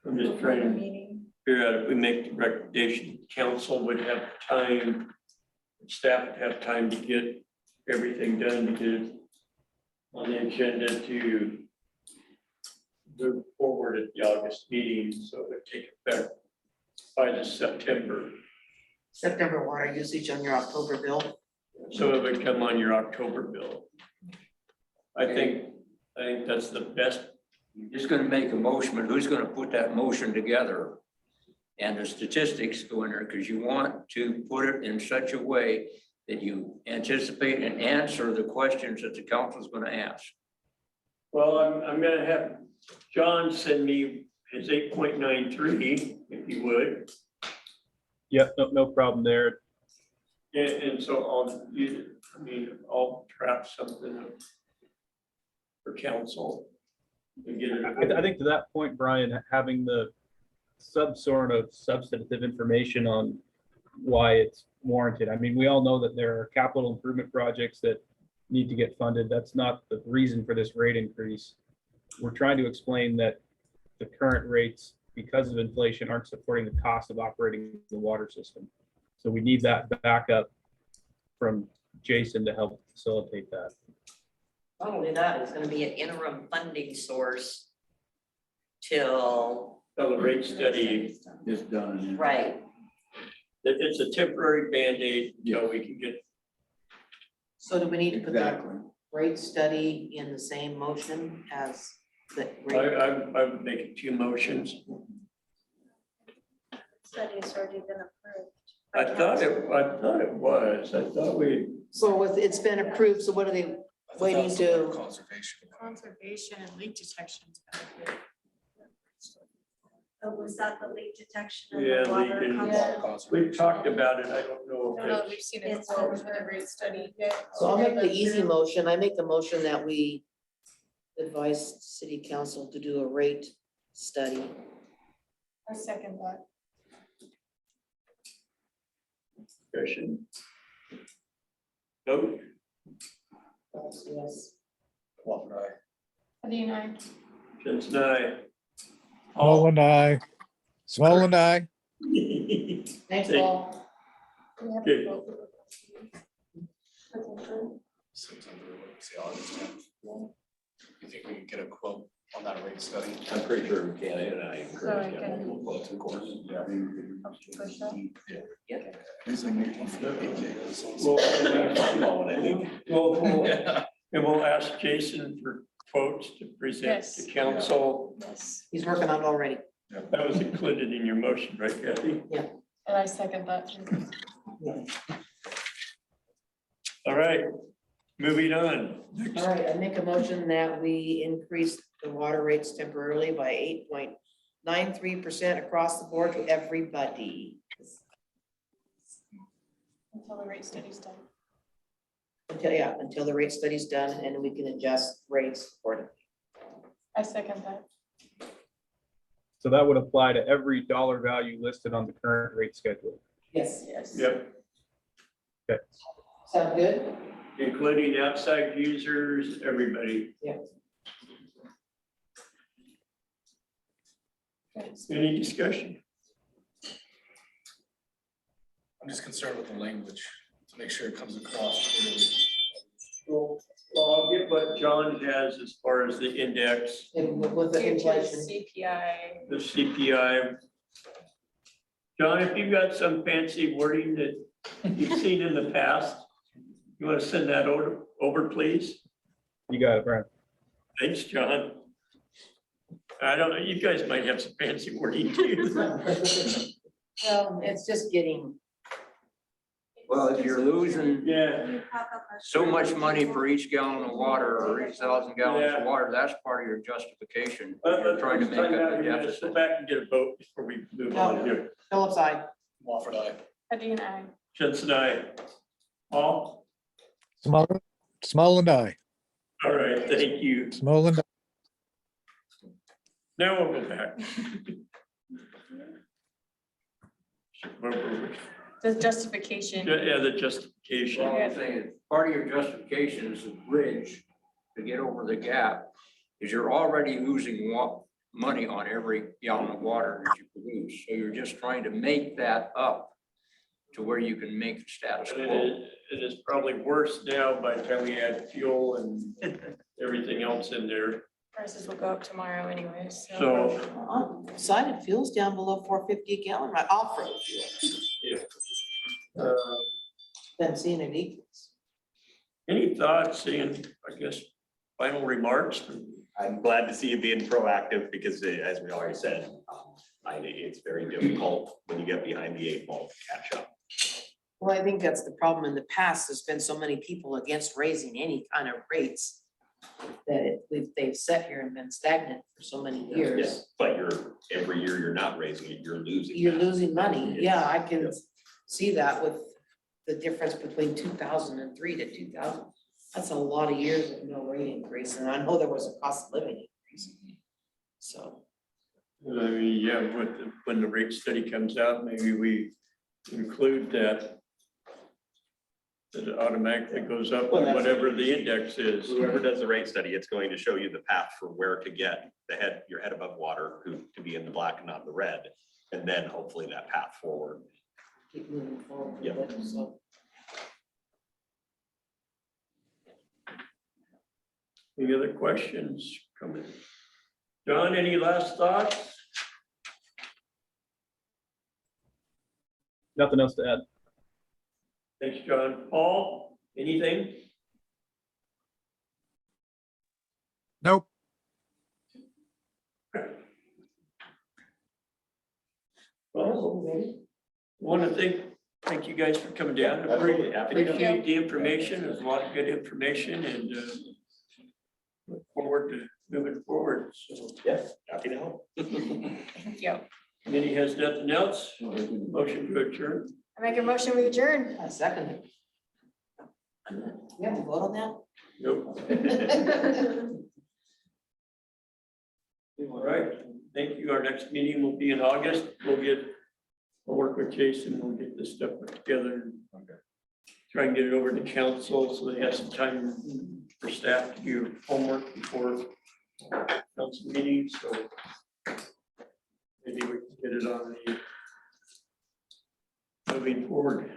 Speaker 3: I'm just
Speaker 13: before
Speaker 3: trying
Speaker 13: the
Speaker 3: to
Speaker 13: meeting.
Speaker 3: figure out if we make the recommendation, council would have time, staff would have time to get everything done to get it on the agenda to move forward at the August meeting, so it would take effect by the September.
Speaker 2: September water usage on your October bill.
Speaker 3: So it would come on your October bill. I think that's the best.
Speaker 11: You're just gonna make a motion, but who's gonna put that motion together? And the statistics go in there, because you want to put it in such a way that you anticipate and answer the questions that the council is gonna ask.
Speaker 3: Well, I'm gonna have John send me his 8.93, if you would.
Speaker 9: Yep, no problem there.
Speaker 3: And so I'll trap something up for council. And get it.
Speaker 9: I think to that point, Brian, having the sort of substantive information on why it's warranted. I mean, we all know that there are capital improvement projects that need to get funded. That's not the reason for this rate increase. We're trying to explain that the current rates, because of inflation, aren't supporting the cost of operating the water system. So we need that backup from Jason to help facilitate that.
Speaker 6: Not only that, it's gonna be an interim funding source till,
Speaker 3: Till the rate study,
Speaker 11: It's done.
Speaker 6: right,
Speaker 3: it's a temporary Band-Aid until we can get.
Speaker 2: So do we need to put the
Speaker 11: Exactly.
Speaker 2: rate study in the same motion as the
Speaker 3: I
Speaker 2: rate?
Speaker 3: would make it 2 motions.
Speaker 13: Study's already been approved.
Speaker 3: I thought it was. I thought we,
Speaker 2: So it's been approved, so what are they waiting to?
Speaker 4: Conservation.
Speaker 10: Conservation and leak detection. is kind of good.
Speaker 13: Oh, was that the leak detection?
Speaker 3: Yeah,
Speaker 13: and the water
Speaker 3: leak and-
Speaker 13: conservation?
Speaker 3: we talked about it. I don't
Speaker 10: I
Speaker 3: know
Speaker 10: don't know
Speaker 3: if
Speaker 10: if we've seen it
Speaker 13: It's-
Speaker 10: before with the rate study yet.
Speaker 2: So I'll make the easy motion. I make the motion that we advise city council to do a rate study.
Speaker 10: I second that.
Speaker 3: discussion. Vote.
Speaker 2: Yes.
Speaker 4: Waffle eye.
Speaker 10: Adine, aye.
Speaker 3: Jensen, aye.
Speaker 12: Small and I, small and I.
Speaker 2: Thanks, Paul.
Speaker 10: We have
Speaker 3: Okay.
Speaker 10: to vote.
Speaker 4: September, say August 10th. You think we can get a quote on that rate study.
Speaker 1: I'm pretty sure we can, and I
Speaker 10: So I
Speaker 1: encourage you to have
Speaker 10: can-
Speaker 1: multiple quotes, of course.
Speaker 10: Push that.
Speaker 1: Well, I think.
Speaker 3: And we'll ask Jason for quotes to present to
Speaker 10: Yes.
Speaker 3: council.
Speaker 10: Yes,
Speaker 2: He's working on it already.
Speaker 3: That was included in your motion, right, Kathy?
Speaker 10: and I second that.
Speaker 3: All right, moving on.
Speaker 2: All right, I make a motion that we increase the water rates temporarily by 8.93% across the board to everybody.
Speaker 10: Until the rate study's done.
Speaker 2: Until the rate study's done and we can adjust rates accordingly.
Speaker 10: I second that.
Speaker 9: So that would apply to every dollar value listed on the current rate schedule.
Speaker 2: Yes.
Speaker 10: Yes.
Speaker 3: Yep,
Speaker 9: Okay.
Speaker 2: Sound good?
Speaker 3: including outside users, everybody. Any discussion?
Speaker 4: I'm just concerned with the language to make sure it comes across clearly.
Speaker 3: Well, I'll get what John has as far as the index,
Speaker 2: And with the
Speaker 10: Due to
Speaker 2: inflation.
Speaker 10: CPI.
Speaker 3: the CPI. John, if you've got some fancy wording that you've seen in the past, you want to send that over, please?
Speaker 9: You got it, Brian.
Speaker 3: Thanks, John. I don't know, you guys might have some fancy wording too.
Speaker 2: Well, it's just getting,
Speaker 11: Well, if you're losing
Speaker 3: Yeah,
Speaker 13: You pop up a-
Speaker 11: so much money for each gallon of water or each 1,000 gallons
Speaker 3: Yeah.
Speaker 11: of water, that's part of your justification.
Speaker 3: But
Speaker 11: You're trying to make up the
Speaker 3: let's go
Speaker 11: deficit.
Speaker 3: back and get a vote before we move on here.
Speaker 2: Phillips eye.
Speaker 4: Wafford, aye.
Speaker 10: Eddie and I.
Speaker 3: Jensen, I. Paul?
Speaker 12: Small and I,
Speaker 3: All right, thank you.
Speaker 12: small and
Speaker 3: Now we'll go back.
Speaker 10: The justification.
Speaker 3: Yeah, the justification.
Speaker 11: Well, I'm saying, part of your justification is the bridge to get over the gap, is you're already losing money on every gallon of water that you produce. So you're just trying to make that up to where you can make the status
Speaker 3: And
Speaker 11: quo.
Speaker 3: it is probably worse now by the time we add fuel and everything else in there.
Speaker 10: Prices will go up tomorrow anyways, so.
Speaker 3: So,
Speaker 2: I'm excited, fuel's down below 450 a gallon, right, off-road. Been seeing it decrease.
Speaker 3: any thoughts, Ian, I guess, final remarks?
Speaker 1: I'm glad to see you being proactive because as we already said, it's very difficult when you get behind the 8 ball to catch up.
Speaker 2: Well, I think that's the problem in the past. There's been so many people against raising any kind of rates that they've sat here and been stagnant for so many years.
Speaker 1: Yes, but every year you're not raising it, you're losing.
Speaker 2: You're
Speaker 1: that.
Speaker 2: losing money. Yeah, I can
Speaker 1: Yep.
Speaker 2: see that with the difference between 2003 to 2000. That's a lot of years of no rate increase, and I know there was a cost of living increase. So,
Speaker 3: I mean, yeah, when the rate study comes out, maybe we include that. That it automatically goes up
Speaker 1: Well,
Speaker 3: on
Speaker 1: that's-
Speaker 3: whatever the index is.
Speaker 1: Whoever does the rate study, it's going to show you the path for where to get your head above water, to be in the black and not the red. And then hopefully that path forward.
Speaker 2: keep moving forward.
Speaker 1: Yep.
Speaker 2: with it, so.
Speaker 3: Any other questions coming? John, any last thoughts?
Speaker 9: Nothing else to add.
Speaker 3: Thanks, John. Paul, anything?
Speaker 12: nope.
Speaker 3: Well, want to thank you guys for coming down.
Speaker 1: Absolutely, happy to.
Speaker 3: Appreciate the information. There's a lot of good information and look forward to moving forward. So
Speaker 1: Yes, happy to help.
Speaker 10: Yep.
Speaker 3: committee has nothing else. Motion to adjourn.
Speaker 10: I make a motion, we adjourn.
Speaker 2: I second it. We have to vote on that?
Speaker 3: Nope. All right, thank you. Our next meeting will be in August. We'll work with Jason. We'll get this stuff put together. Try and get it over to council so they have some time for staff to do homework before council meetings, so maybe we can get it on the moving forward.